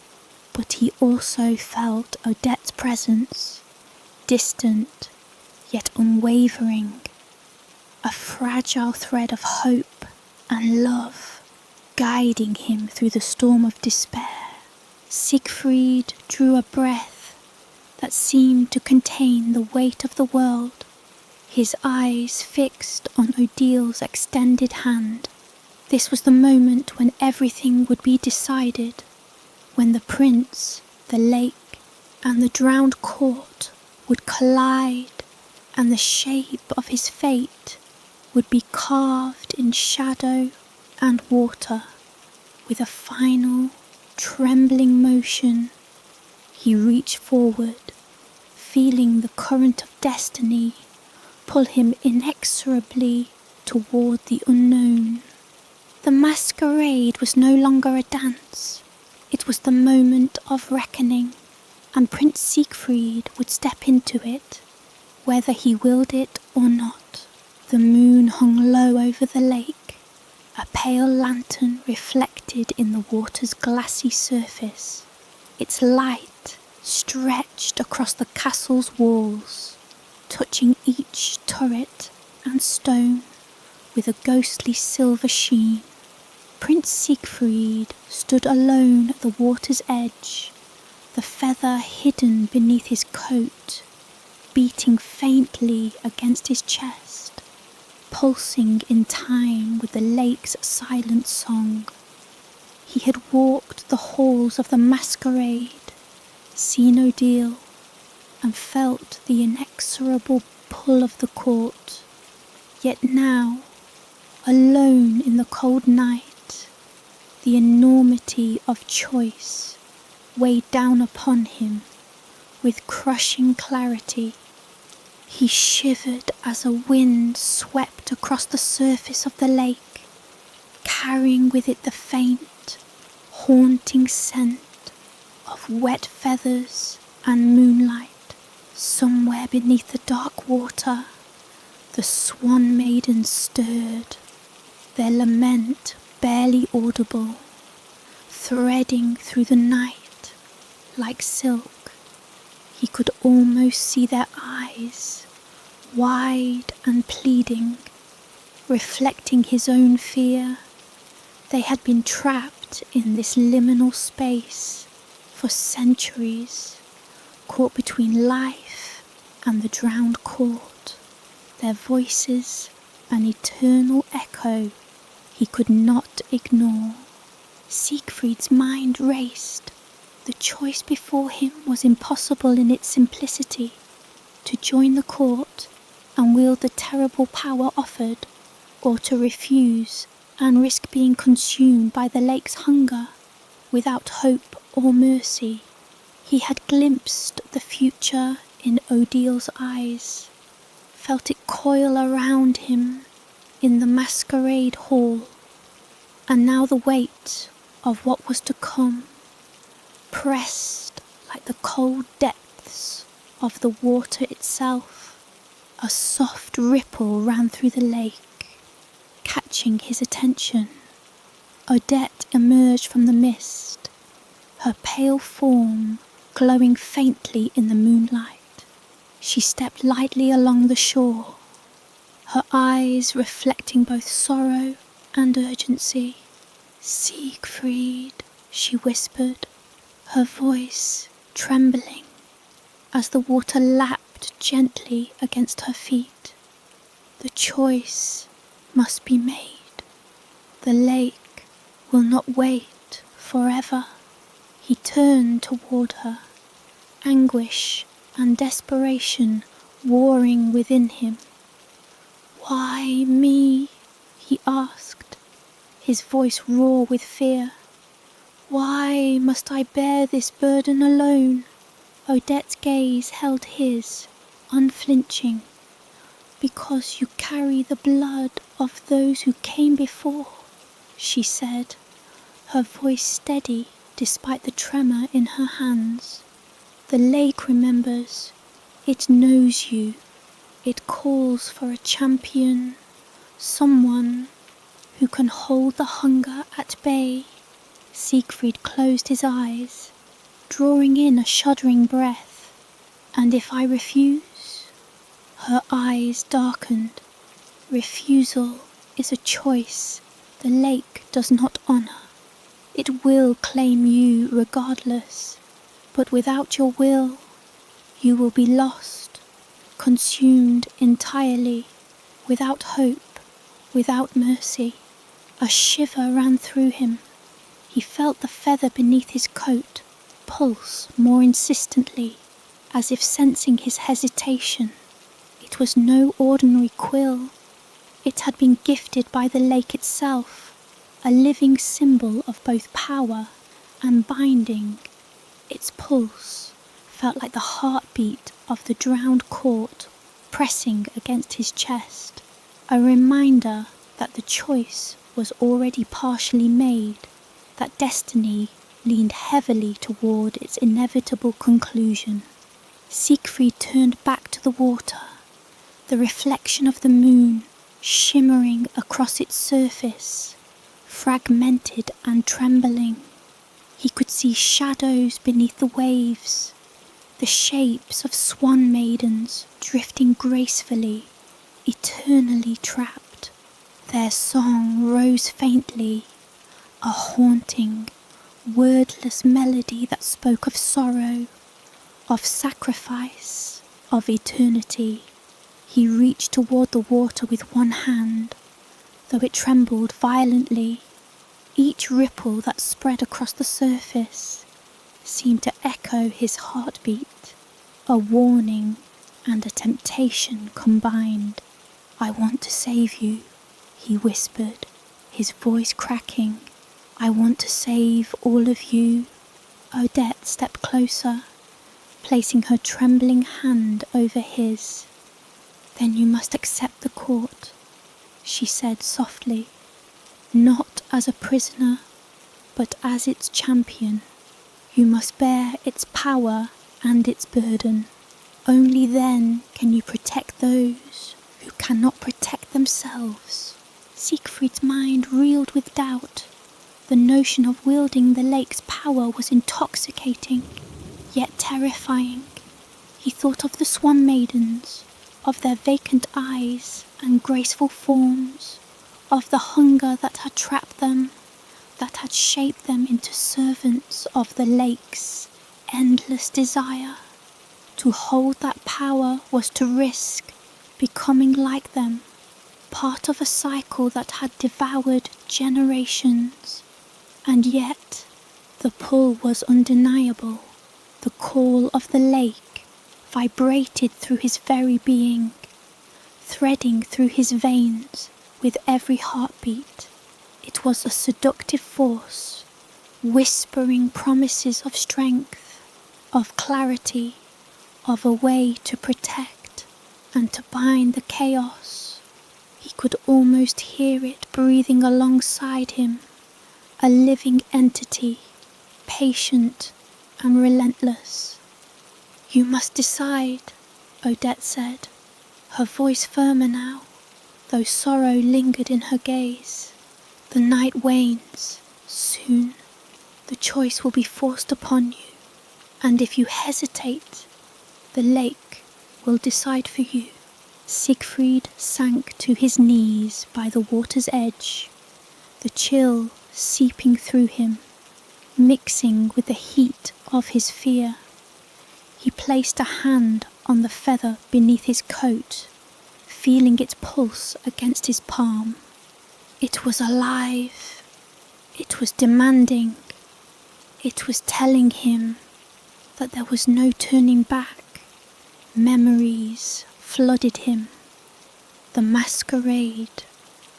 But he also felt Odette's presence, distant yet unwavering, a fragile thread of hope and love guiding him through the storm of despair. Siegfried drew a breath that seemed to contain the weight of the world, his eyes fixed on Odile's extended hand. This was the moment when everything would be decided, when the prince, the lake, and the drowned court would collide, and the shape of his fate would be carved in shadow and water. With a final, trembling motion, he reached forward, feeling the current of destiny pull him inexorably toward the unknown. The masquerade was no longer a dance. It was the moment of reckoning, and Prince Siegfried would step into it, whether he willed it or not. The moon hung low over the lake, a pale lantern reflected in the water's glassy surface. Its light stretched across the castle's walls, touching each turret and stone with a ghostly silver sheen. Prince Siegfried stood alone at the water's edge, the feather hidden beneath his coat, beating faintly against his chest, pulsing in time with the lake's silent song. He had walked the halls of the masquerade, seen Odile, and felt the inexorable pull of the court. Yet now, alone in the cold night, the enormity of choice weighed down upon him with crushing clarity. He shivered as a wind swept across the surface of the lake, carrying with it the faint, haunting scent of wet feathers and moonlight. Somewhere beneath the dark water, the swan maidens stirred, their lament barely audible, threading through the night like silk. He could almost see their eyes, wide and pleading, reflecting his own fear. They had been trapped in this liminal space for centuries, caught between life and the drowned court, their voices an eternal echo he could not ignore. Siegfried's mind raced. The choice before him was impossible in its simplicity: to join the court and wield the terrible power offered, or to refuse and risk being consumed by the lake's hunger without hope or mercy. He had glimpsed the future in Odile's eyes, felt it coil around him in the masquerade hall, and now the weight of what was to come pressed like the cold depths of the water itself. A soft ripple ran through the lake, catching his attention. Odette emerged from the mist, her pale form glowing faintly in the moonlight. She stepped lightly along the shore, her eyes reflecting both sorrow and urgency. "Siegfried," she whispered, her voice trembling as the water lapped gently against her feet. "The choice must be made. The lake will not wait forever." He turned toward her, anguish and desperation warring within him. "Why me?" he asked, his voice raw with fear. "Why must I bear this burden alone?" Odette's gaze held his, unflinching. "Because you carry the blood of those who came before," she said, her voice steady despite the tremor in her hands. "The lake remembers. It knows you. It calls for a champion, someone who can hold the hunger at bay." Siegfried closed his eyes, drawing in a shuddering breath. "And if I refuse?" Her eyes darkened. "Refusal is a choice the lake does not honor. It will claim you regardless, but without your will, you will be lost, consumed entirely, without hope, without mercy." A shiver ran through him. He felt the feather beneath his coat pulse more insistently, as if sensing his hesitation. It was no ordinary quill. It had been gifted by the lake itself, a living symbol of both power and binding. Its pulse felt like the heartbeat of the drowned court pressing against his chest, a reminder that the choice was already partially made, that destiny leaned heavily toward its inevitable conclusion. Siegfried turned back to the water, the reflection of the moon shimmering across its surface, fragmented and trembling. He could see shadows beneath the waves, the shapes of swan maidens drifting gracefully, eternally trapped. Their song rose faintly, a haunting, wordless melody that spoke of sorrow, of sacrifice, of eternity. He reached toward the water with one hand, though it trembled violently. Each ripple that spread across the surface seemed to echo his heartbeat, a warning and a temptation combined. "I want to save you," he whispered, his voice cracking. "I want to save all of you." Odette stepped closer, placing her trembling hand over his. "Then you must accept the court," she said softly. "Not as a prisoner, but as its champion. You must bear its power and its burden. Only then can you protect those who cannot protect themselves." Siegfried's mind reeled with doubt. The notion of wielding the lake's power was intoxicating, yet terrifying. He thought of the swan maidens, of their vacant eyes and graceful forms, of the hunger that had trapped them, that had shaped them into servants of the lake's endless desire. To hold that power was to risk becoming like them, part of a cycle that had devoured generations. And yet, the pull was undeniable. The call of the lake vibrated through his very being, threading through his veins with every heartbeat. It was a seductive force, whispering promises of strength, of clarity, of a way to protect and to bind the chaos. He could almost hear it breathing alongside him, a living entity, patient and relentless. "You must decide," Odette said, her voice firmer now, though sorrow lingered in her gaze. "The night wanes. Soon the choice will be forced upon you, and if you hesitate, the lake will decide for you." Siegfried sank to his knees by the water's edge, the chill seeping through him, mixing with the heat of his fear. He placed a hand on the feather beneath his coat, feeling its pulse against his palm. It was alive. It was demanding. It was telling him that there was no turning back. Memories flooded him. The masquerade,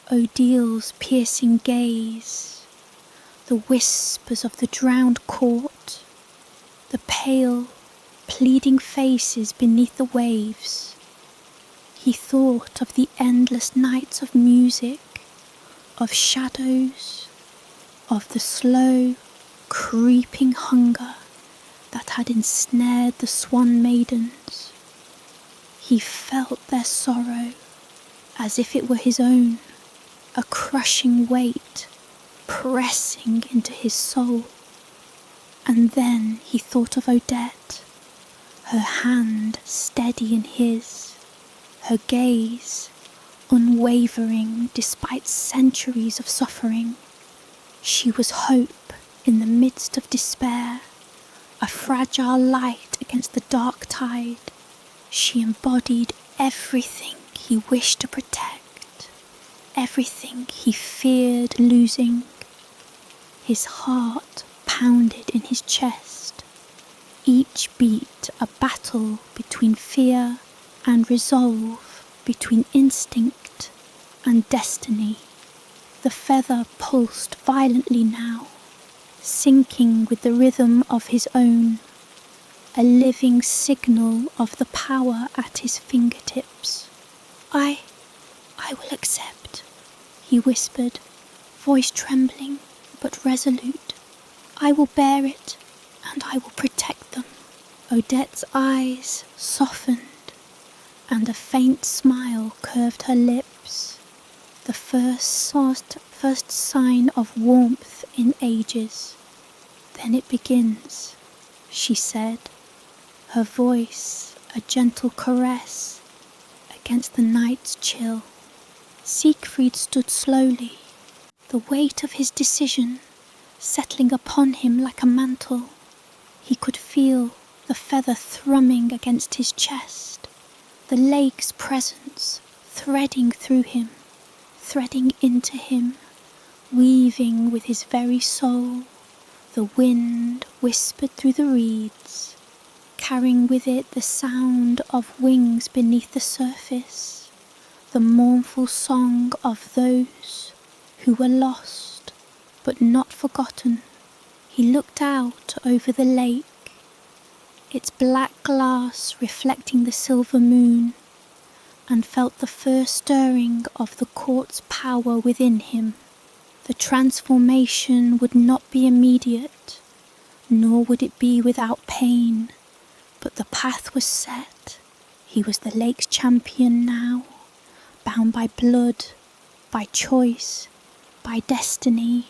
Odile's piercing gaze, the whispers of the drowned court, the pale, pleading faces beneath the waves. He thought of the endless nights of music, of shadows, of the slow, creeping hunger that had ensnared the Swan maidens. He felt their sorrow as if it were his own, a crushing weight pressing into his soul. And then he thought of Odette, her hand steady in his, her gaze unwavering despite centuries of suffering. She was hope in the midst of despair, a fragile light against the dark tide. She embodied everything he wished to protect, everything he feared losing. His heart pounded in his chest, each beat a battle between fear and resolve, between instinct and destiny. The feather pulsed violently now, syncing with the rhythm of his own, a living signal of the power at his fingertips. I will accept," he whispered, voice trembling but resolute. "I will bear it, and I will protect them." Odette's eyes softened, and a faint smile curved her lips, the first sign of warmth in ages. "Then it begins," she said, her voice a gentle caress against the night's chill. Siegfried stood slowly, the weight of his decision settling upon him like a mantle. He could feel the feather thrumming against his chest, the lake's presence threading through him, threading into him, weaving with his very soul. The wind whispered through the reeds, carrying with it the sound of wings beneath the surface, the mournful song of those who were lost but not forgotten. He looked out over the lake, its black glass reflecting the silver moon, and felt the first stirring of the court's power within him. The transformation would not be immediate, nor would it be without pain, but the path was set. He was the lake's champion now, bound by blood, by choice, by destiny.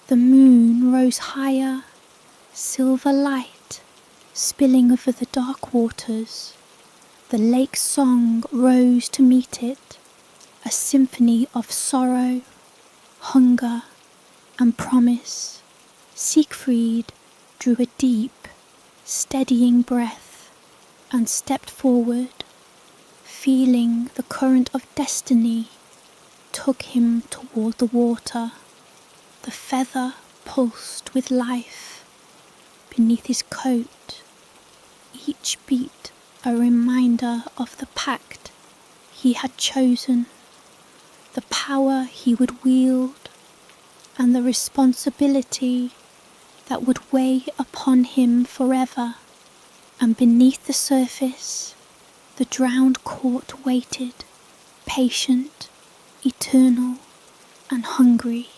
The moon rose higher, silver light spilling over the dark waters. The lake's song rose to meet it, a symphony of sorrow, hunger, and promise. Siegfried drew a deep, steadying breath and stepped forward, feeling the current of destiny tug him toward the water. The feather pulsed with life beneath his coat, each beat a reminder of the pact he had chosen, the power he would wield, and the responsibility that would weigh upon him forever. And beneath the surface, the drowned court waited, patient, eternal, and hungry,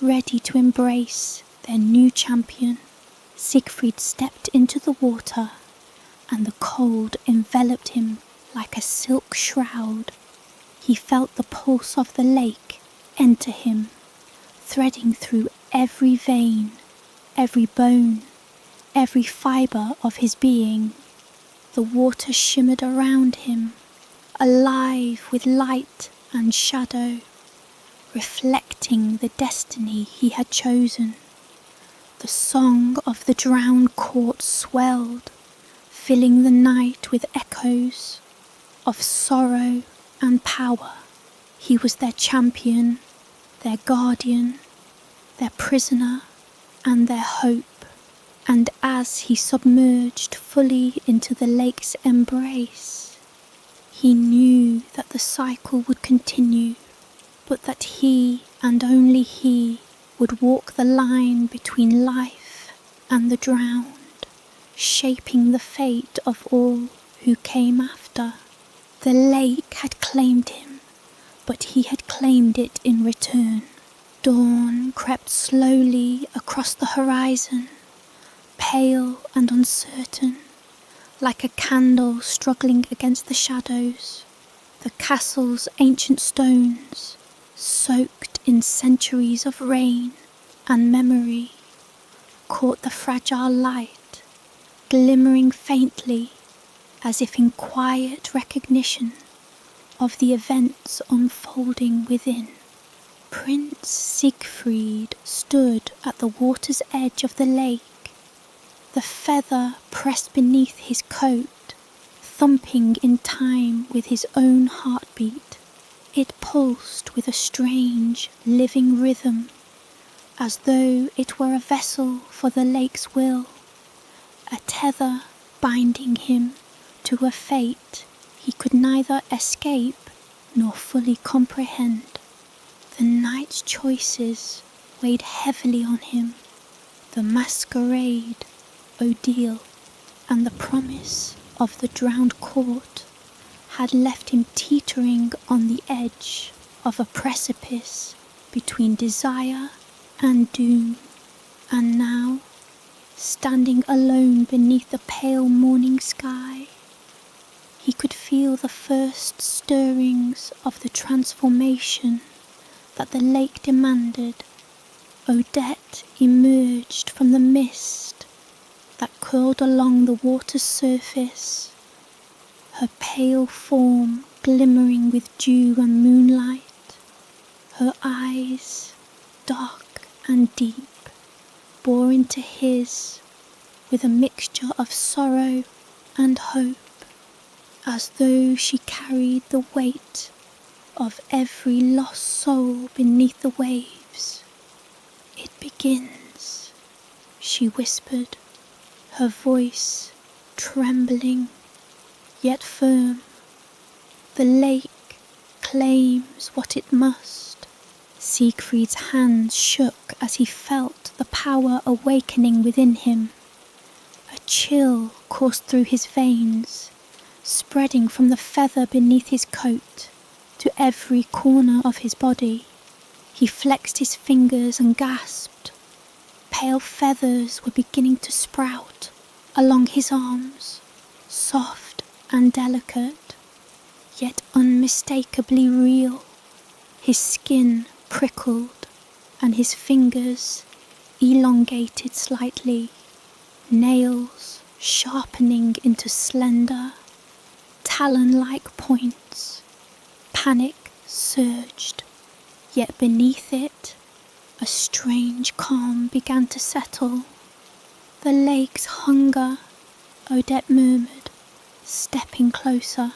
ready to embrace their new champion. Siegfried stepped into the water, and the cold enveloped him like a silk shroud. He felt the pulse of the lake enter him, threading through every vein, every bone, every fibre of his being. The water shimmered around him, alive with light and shadow, reflecting the destiny he had chosen. The song of the drowned court swelled, filling the night with echoes of sorrow and power. He was their champion, their guardian, their prisoner, and their hope. And as he submerged fully into the lake's embrace, he knew that the cycle would continue, but that he and only he would walk the line between life and the drowned, shaping the fate of all who came after. The lake had claimed him, but he had claimed it in return. Dawn crept slowly across the horizon, pale and uncertain, like a candle struggling against the shadows. The castle's ancient stones, soaked in centuries of rain and memory, caught the fragile light, glimmering faintly as if in quiet recognition of the events unfolding within. Prince Siegfried stood at the water's edge of the lake, the feather pressed beneath his coat, thumping in time with his own heartbeat. It pulsed with a strange, living rhythm, as though it were a vessel for the lake's will, a tether binding him to a fate he could neither escape nor fully comprehend. The night's choices weighed heavily on him, the masquerade, Odette, and the promise of the drowned court had left him teetering on the edge of a precipice between desire and doom. And now, standing alone beneath the pale morning sky, he could feel the first stirrings of the transformation that the lake demanded. Odette emerged from the mist that curled along the water's surface, her pale form glimmering with dew and moonlight, her eyes, dark and deep, bore into his with a mixture of sorrow and hope, as though she carried the weight of every lost soul beneath the waves. "It begins," she whispered, her voice trembling yet firm. "The lake claims what it must." Siegfried's hands shook as he felt the power awakening within him. A chill coursed through his veins, spreading from the feather beneath his coat to every corner of his body. He flexed his fingers and gasped. Pale feathers were beginning to sprout along his arms, soft and delicate, yet unmistakably real. His skin prickled and his fingers elongated slightly, nails sharpening into slender, talon-like points. Panic surged, yet beneath it, a strange calm began to settle. "The lake's hunger," Odette murmured, stepping closer.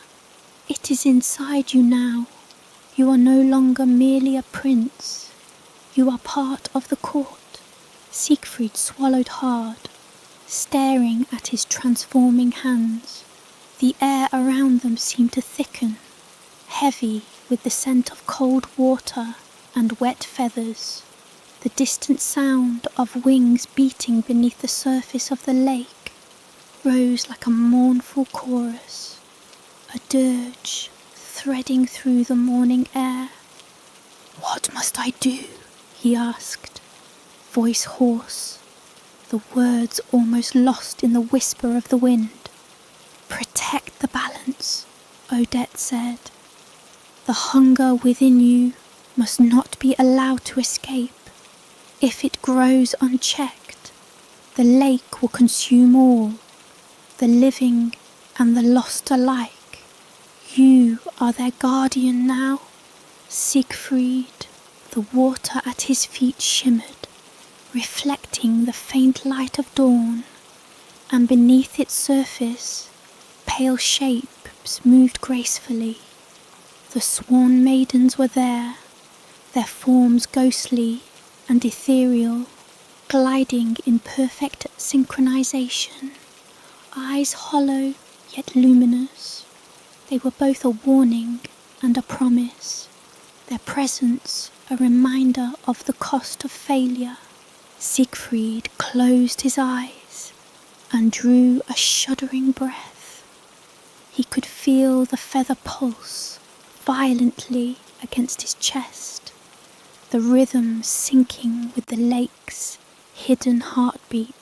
"It is inside you now. You are no longer merely a prince. You are part of the court." Siegfried swallowed hard, staring at his transforming hands. The air around them seemed to thicken, heavy with the scent of cold water and wet feathers. The distant sound of wings beating beneath the surface of the lake rose like a mournful chorus, a dirge threading through the morning air. "What must I do?" he asked, voice hoarse. the words almost lost in the whisper of the wind. "Protect the balance," Odette said. "The hunger within you must not be allowed to escape. If it grows unchecked, the lake will consume all, the living and the lost alike. You are their guardian now." Siegfried, the water at his feet shimmered, reflecting the faint light of dawn, and beneath its surface, pale shapes moved gracefully. The swan maidens were there, their forms ghostly and ethereal, gliding in perfect synchronization, eyes hollow yet luminous. They were both a warning and a promise, their presence a reminder of the cost of failure. Siegfried closed his eyes and drew a shuddering breath. He could feel the feather pulse violently against his chest, the rhythm syncing with the lake's hidden heartbeat.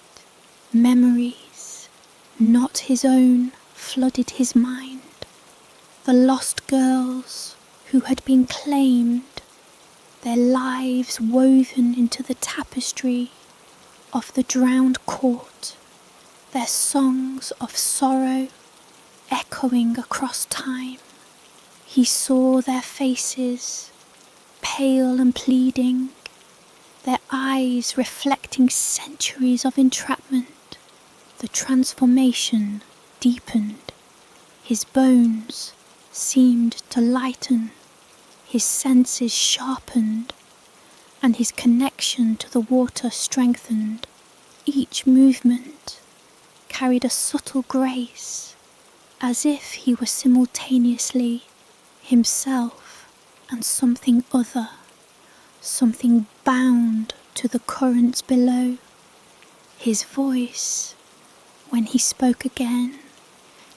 Memories, not his own, flooded his mind. The lost girls who had been claimed, their lives woven into the tapestry of the drowned court, their songs of sorrow echoing across time. He saw their faces, pale and pleading, their eyes reflecting centuries of entrapment. The transformation deepened. His bones seemed to lighten, his senses sharpened, and his connection to the water strengthened. Each movement carried a subtle grace, as if he were simultaneously himself and something other, something bound to the currents below. His voice, when he spoke again,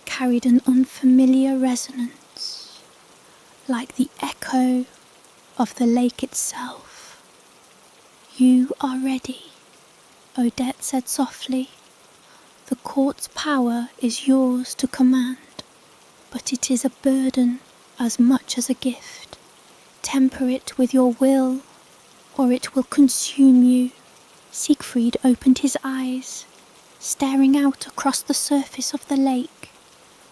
carried an unfamiliar resonance, like the echo of the lake itself. "You are ready," Odette said softly. "The court's power is yours to command, but it is a burden as much as a gift. Temper it with your will, or it will consume you." Siegfried opened his eyes, staring out across the surface of the lake.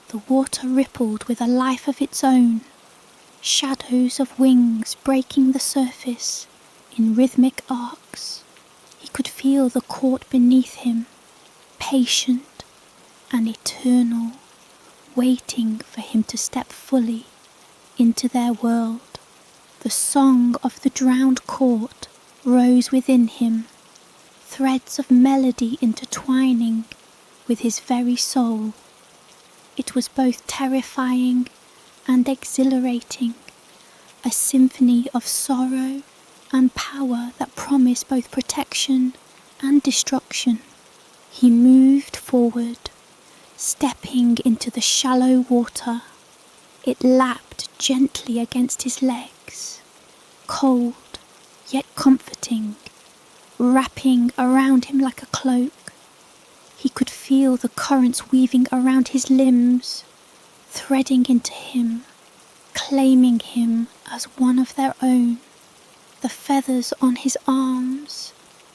The water rippled with a life of its own, shadows of wings breaking the surface in rhythmic arcs. He could feel the court beneath him, patient and eternal, waiting for him to step fully into their world. The song of the drowned court rose within him, threads of melody intertwining with his very soul. It was both terrifying and exhilarating, a symphony of sorrow and power that promised both protection and destruction. He moved forward, stepping into the shallow water. It lapped gently against his legs, cold yet comforting, wrapping around him like a cloak. He could feel the currents weaving around his limbs, threading into him, claiming him as one of their own. The feathers on his arms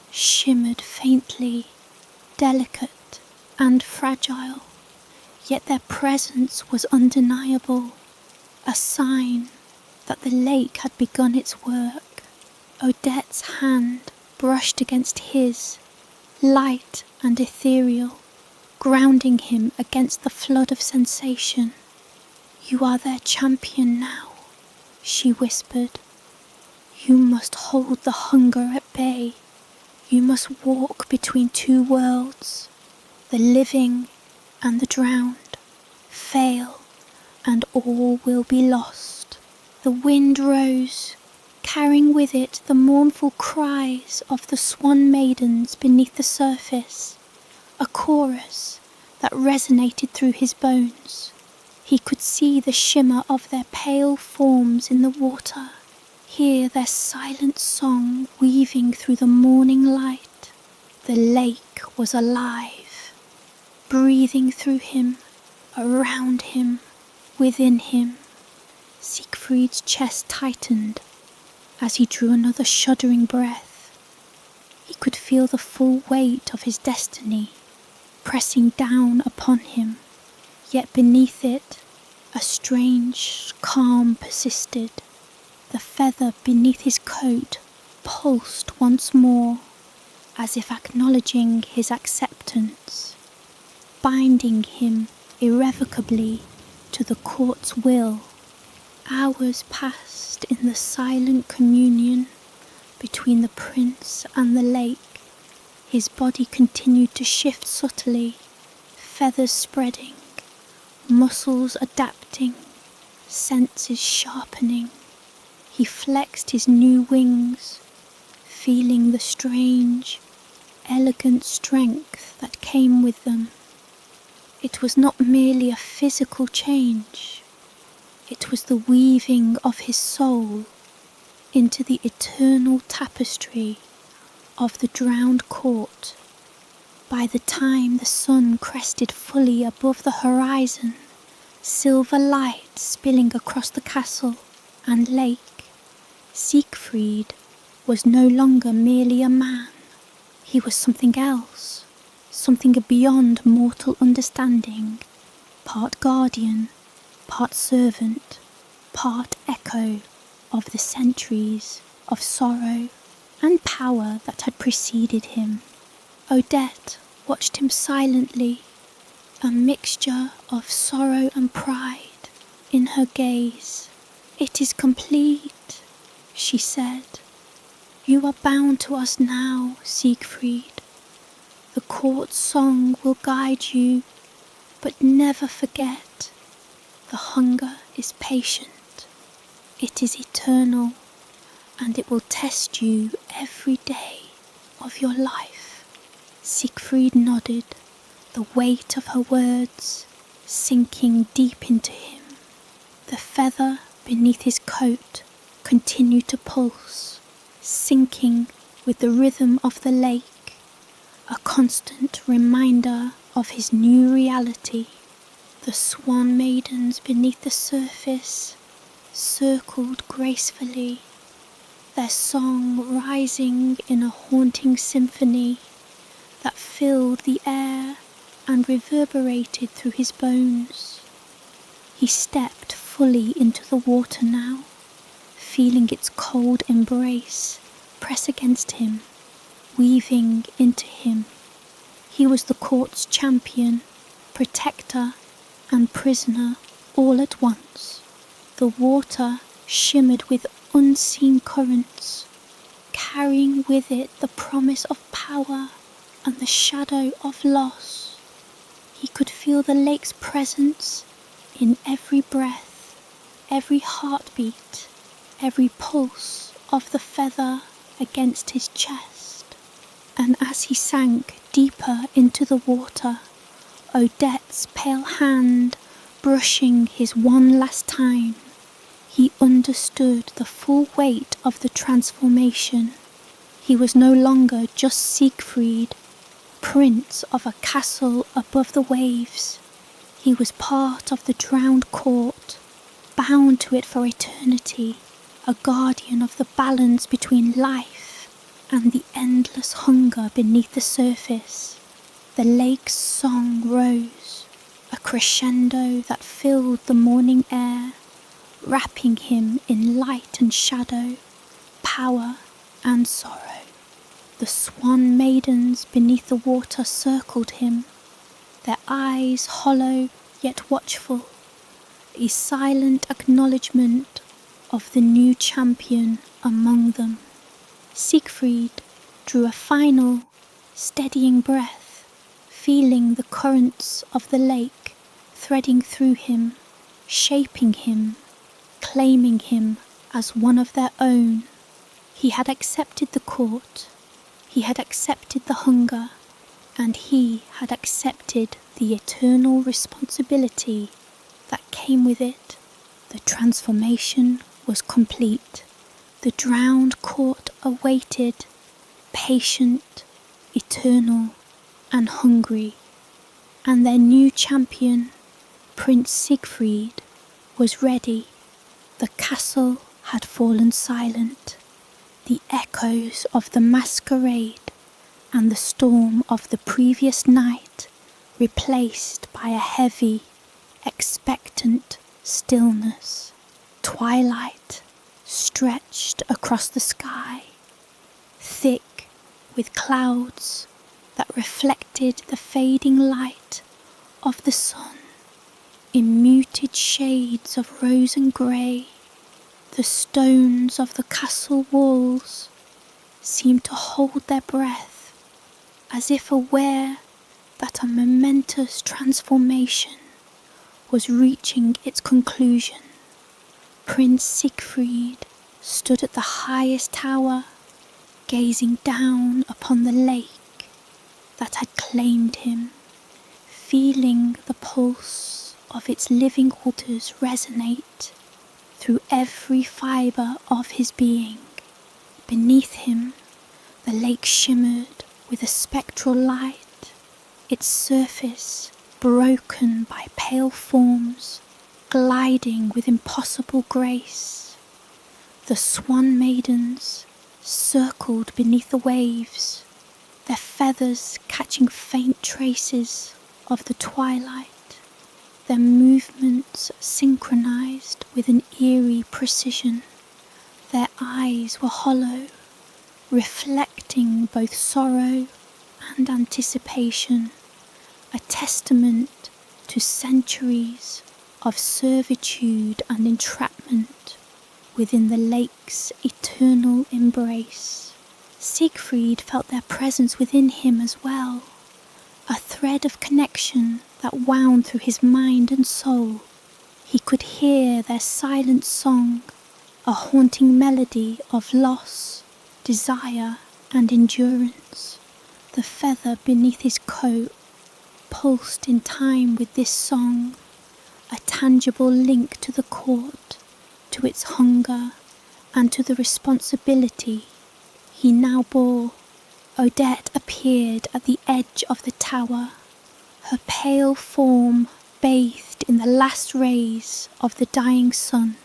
shimmered faintly, delicate and fragile, yet their presence was undeniable, a sign that the lake had begun its work. Odette's hand brushed against his, light and ethereal, grounding him against the flood of sensation. "You are their champion now," she whispered. "You must hold the hunger at bay. You must walk between two worlds, the living and the drowned. Fail, and all will be lost." The wind rose, carrying with it the mournful cries of the swan maidens beneath the surface, a chorus that resonated through his bones. He could see the shimmer of their pale forms in the water, hear their silent song weaving through the morning light. The lake was alive, breathing through him, around him, within him. Siegfried's chest tightened as he drew another shuddering breath. He could feel the full weight of his destiny pressing down upon him, yet beneath it a strange calm persisted. The feather beneath his coat pulsed once more, as if acknowledging his acceptance, binding him irrevocably to the court's will. Hours passed in the silent communion between the prince and the lake. His body continued to shift subtly, feathers spreading, muscles adapting, senses sharpening. He flexed his new wings, feeling the strange, elegant strength that came with them. It was not merely a physical change. It was the weaving of his soul into the eternal tapestry of the drowned court. By the time the sun crested fully above the horizon, silver light spilling across the castle and lake, Siegfried was no longer merely a man. He was something else, something beyond mortal understanding, part guardian, part servant, part echo of the centuries of sorrow and power that had preceded him. Odette watched him silently, a mixture of sorrow and pride in her gaze. "It is complete," she said. "You are bound to us now, Siegfried. The court song will guide you, but never forget, the hunger is patient. It is eternal, and it will test you every day of your life." Siegfried nodded, the weight of her words sinking deep into him. The feather beneath his coat continued to pulse, syncing with the rhythm of the lake, a constant reminder of his new reality. The swan maidens beneath the surface circled gracefully, their song rising in a haunting symphony that filled the air and reverberated through his bones. He stepped fully into the water now, feeling its cold embrace press against him, weaving into him. He was the court's champion, protector, and prisoner all at once. The water shimmered with unseen currents, carrying with it the promise of power and the shadow of loss. He could feel the lake's presence in every breath, every heartbeat, every pulse of the feather against his chest. And as he sank deeper into the water, Odette's pale hand brushing his one last time, he understood the full weight of the transformation. He was no longer just Siegfried, prince of a castle above the waves. He was part of the drowned court, bound to it for eternity, a guardian of the balance between life and the endless hunger beneath the surface. The lake's song rose, a crescendo that filled the morning air, wrapping him in light and shadow, power and sorrow. The swan maidens beneath the water circled him, their eyes hollow yet watchful, a silent acknowledgement of the new champion among them. Siegfried drew a final, steadying breath, feeling the currents of the lake threading through him, shaping him, claiming him as one of their own. He had accepted the court, he had accepted the hunger, and he had accepted the eternal responsibility that came with it. The transformation was complete. The drowned court awaited, patient, eternal and hungry, and their new champion, Prince Siegfried, was ready. The castle had fallen silent. The echoes of the masquerade and the storm of the previous night replaced by a heavy, expectant stillness. Twilight stretched across the sky, thick with clouds that reflected the fading light of the sun in muted shades of rose and grey. The stones of the castle walls seemed to hold their breath, as if aware that a momentous transformation was reaching its conclusion. Prince Siegfried stood at the highest tower, gazing down upon the lake that had claimed him, feeling the pulse of its living waters resonate through every fibre of his being. Beneath him, the lake shimmered with a spectral light, its surface broken by pale forms gliding with impossible grace. The swan maidens circled beneath the waves, their feathers catching faint traces of the twilight, their movements synchronized with an eerie precision. Their eyes were hollow, reflecting both sorrow and anticipation, a testament to centuries of servitude and entrapment within the lake's eternal embrace. Siegfried felt their presence within him as well, a thread of connection that wound through his mind and soul. He could hear their silent song, a haunting melody of loss, desire, and endurance. The feather beneath his coat pulsed in time with this song, a tangible link to the court, to its hunger, and to the responsibility he now bore. Odette appeared at the edge of the tower, her pale form bathed in the last rays of the dying sun.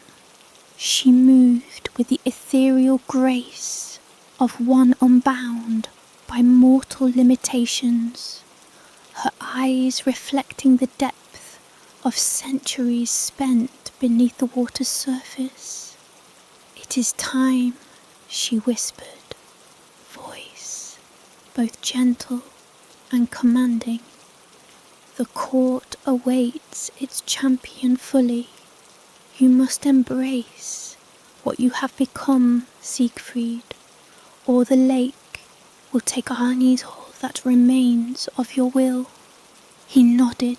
She moved with the ethereal grace of one unbound by mortal limitations, her eyes reflecting the depth of centuries spent beneath the water's surface. "It is time," she whispered, voice both gentle and commanding. "The court awaits its champion fully. You must embrace what you have become, Siegfried, or the lake will take all that remains of your will." He nodded,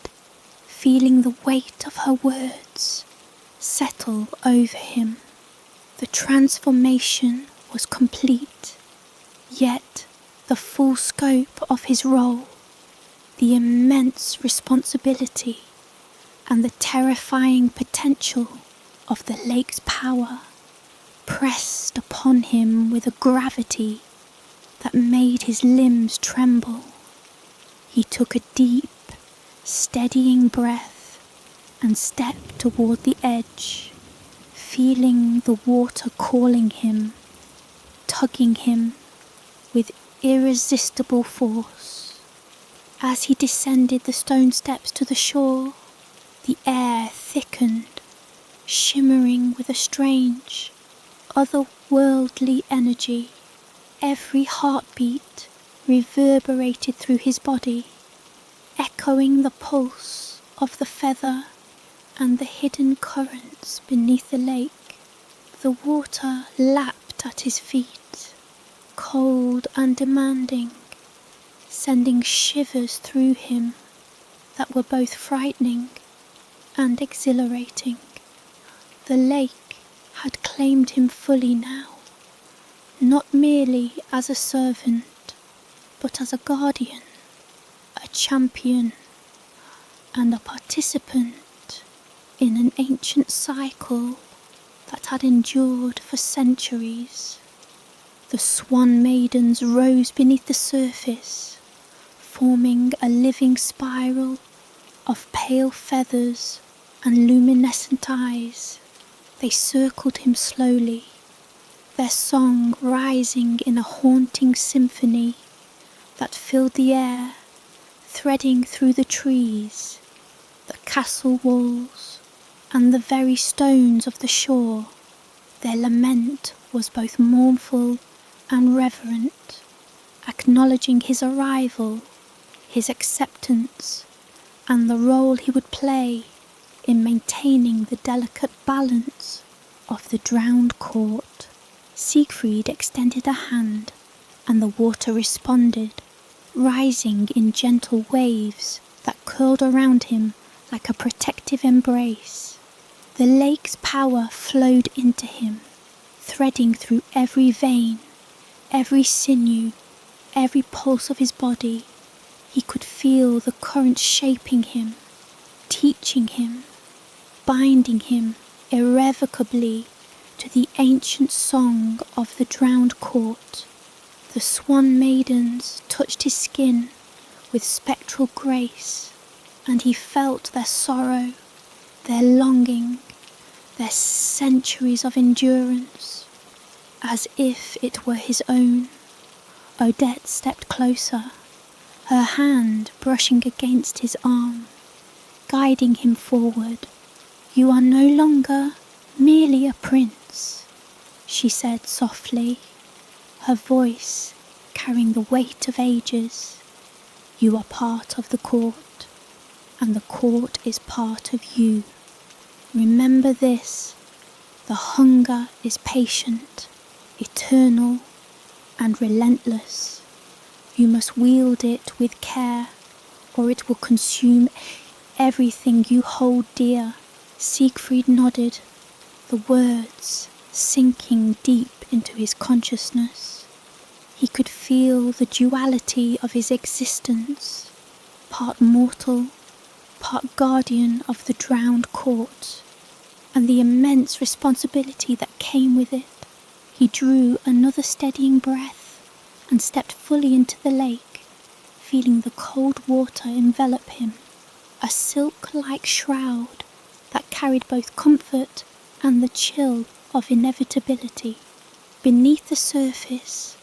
feeling the weight of her words settle over him. The transformation was complete, yet the full scope of his role, the immense responsibility, and the terrifying potential of the lake's power pressed upon him with a gravity that made his limbs tremble. He took a deep, steadying breath and stepped toward the edge, feeling the water calling him, tugging him with irresistible force. As he descended the stone steps to the shore, the air thickened, shimmering with a strange, otherworldly energy. Every heartbeat reverberated through his body, echoing the pulse of the feather and the hidden currents beneath the lake. The water lapped at his feet, cold and demanding, sending shivers through him that were both frightening and exhilarating. The lake had claimed him fully now, not merely as a servant, but as a guardian, a champion, and a participant in an ancient cycle that had endured for centuries. The swan maidens rose beneath the surface, forming a living spiral of pale feathers and luminescent eyes. They circled him slowly, their song rising in a haunting symphony that filled the air, threading through the trees, the castle walls, and the very stones of the shore. Their lament was both mournful and reverent, acknowledging his arrival, his acceptance, and the role he would play in maintaining the delicate balance of the drowned court. Siegfried extended a hand, and the water responded, rising in gentle waves that curled around him like a protective embrace. The lake's power flowed into him, threading through every vein, every sinew, every pulse of his body. He could feel the current shaping him, teaching him, binding him irrevocably to the ancient song of the drowned court. The swan maidens touched his skin with spectral grace, and he felt their sorrow, their longing, their centuries of endurance, as if it were his own. Odette stepped closer, her hand brushing against his arm, guiding him forward. "You are no longer merely a prince," she said softly, her voice carrying the weight of ages. "You are part of the court, and the court is part of you. Remember this, the hunger is patient, eternal, and relentless. You must wield it with care, or it will consume everything you hold dear." Siegfried nodded, the words sinking deep into his consciousness. He could feel the duality of his existence, part mortal, part guardian of the drowned court, and the immense responsibility that came with it. He drew another steadying breath and stepped fully into the lake, feeling the cold water envelop him, a silk-like shroud that carried both comfort and the chill of inevitability. Beneath the surface,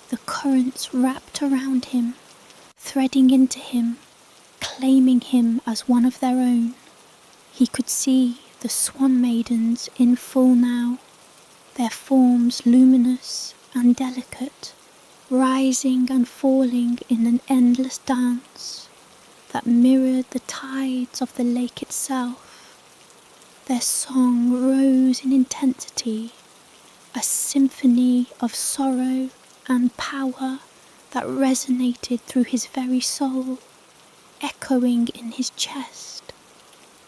the currents wrapped around him, threading into him, claiming him as one of their own. He could see the swan maidens in full now, their forms luminous and delicate, rising and falling in an endless dance that mirrored the tides of the lake itself. Their song rose in intensity, a symphony of sorrow and power that resonated through his very soul, echoing in his chest.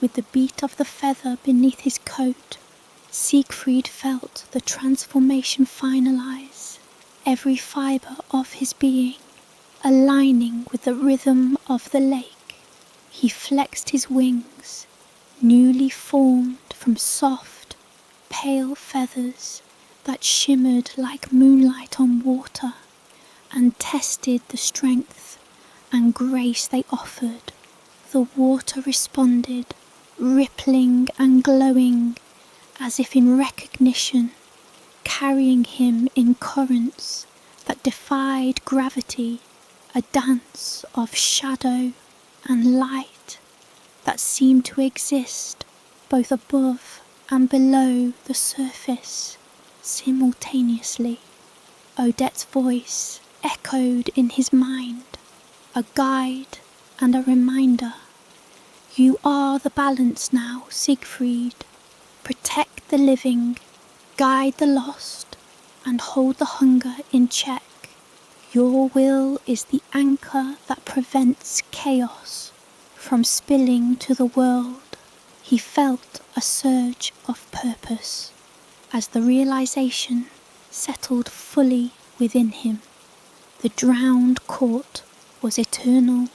With the beat of the feather beneath his coat, Siegfried felt the transformation finalize, every fibre of his being aligning with the rhythm of the lake. He flexed his wings, newly formed from soft, pale feathers that shimmered like moonlight on water, and tested the strength and grace they offered. The water responded, rippling and glowing as if in recognition, carrying him in currents that defied gravity, a dance of shadow and light that seemed to exist both above and below the surface simultaneously. Odette's voice echoed in his mind, a guide and a reminder. "You are the balance now, Siegfried. Protect the living, guide the lost, and hold the hunger in check. Your will is the anchor that prevents chaos from spilling to the world." He felt a surge of purpose as the realization settled fully within him. The drowned court was eternal,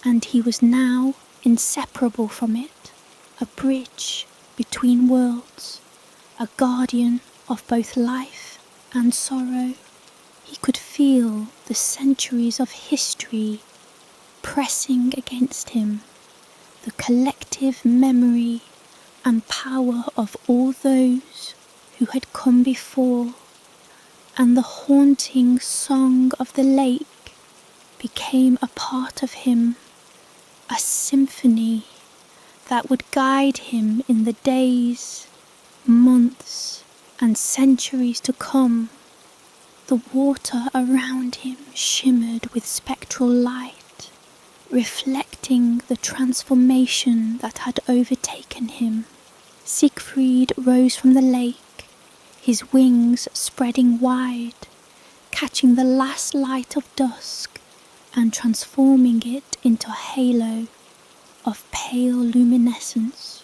and he was now inseparable from it, a bridge between worlds, a guardian of both life and sorrow. He could feel the centuries of history pressing against him, the collective memory and power of all those who had come before, and the haunting song of the lake became a part of him, a symphony that would guide him in the days, months, and centuries to come. The water around him shimmered with spectral light, reflecting the transformation that had overtaken him. Siegfried rose from the lake, his wings spreading wide, catching the last light of dusk and transforming it into a halo of pale luminescence.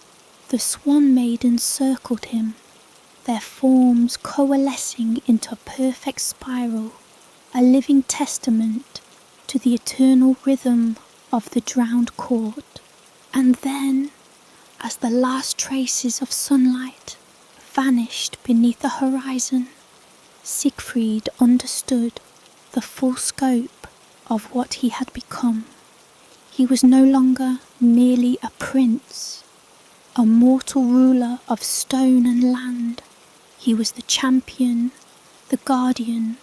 The swan maidens circled him, their forms coalescing into a perfect spiral, a living testament to the eternal rhythm of the drowned court. And then, as the last traces of sunlight vanished beneath the horizon, Siegfried understood the full scope of what he had become. He was no longer merely a prince, a mortal ruler of stone and land. He was the champion, the guardian,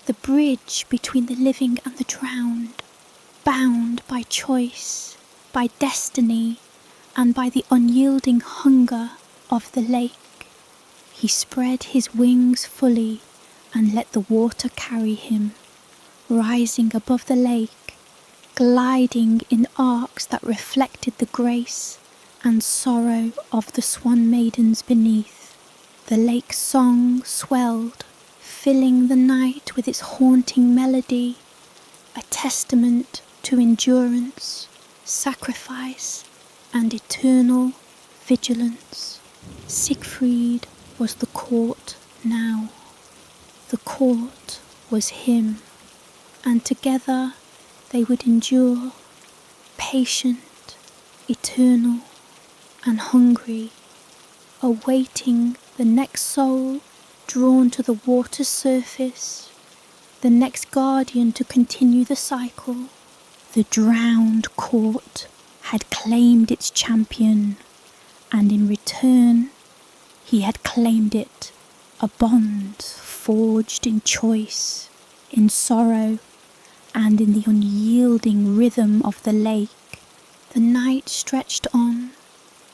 the bridge between the living and the drowned, bound by choice, by destiny, and by the unyielding hunger of the lake. He spread his wings fully and let the water carry him, rising above the lake, gliding in arcs that reflected the grace and sorrow of the swan maidens beneath. The lake's song swelled, filling the night with its haunting melody, a testament to endurance, sacrifice, and eternal vigilance. Siegfried was the court now. The court was him, and together they would endure, patient, eternal, and hungry, awaiting the next soul drawn to the water's surface, the next guardian to continue the cycle. The drowned court had claimed its champion, and in return he had claimed it, a bond forged in choice, in sorrow, and in the unyielding rhythm of the lake. The night stretched on,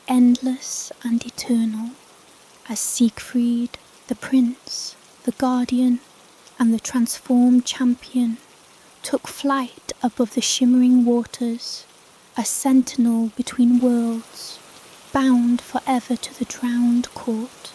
endless and eternal, as Siegfried, the prince, the guardian, and the transformed champion took flight above the shimmering waters, a sentinel between worlds, bound forever to the drowned court.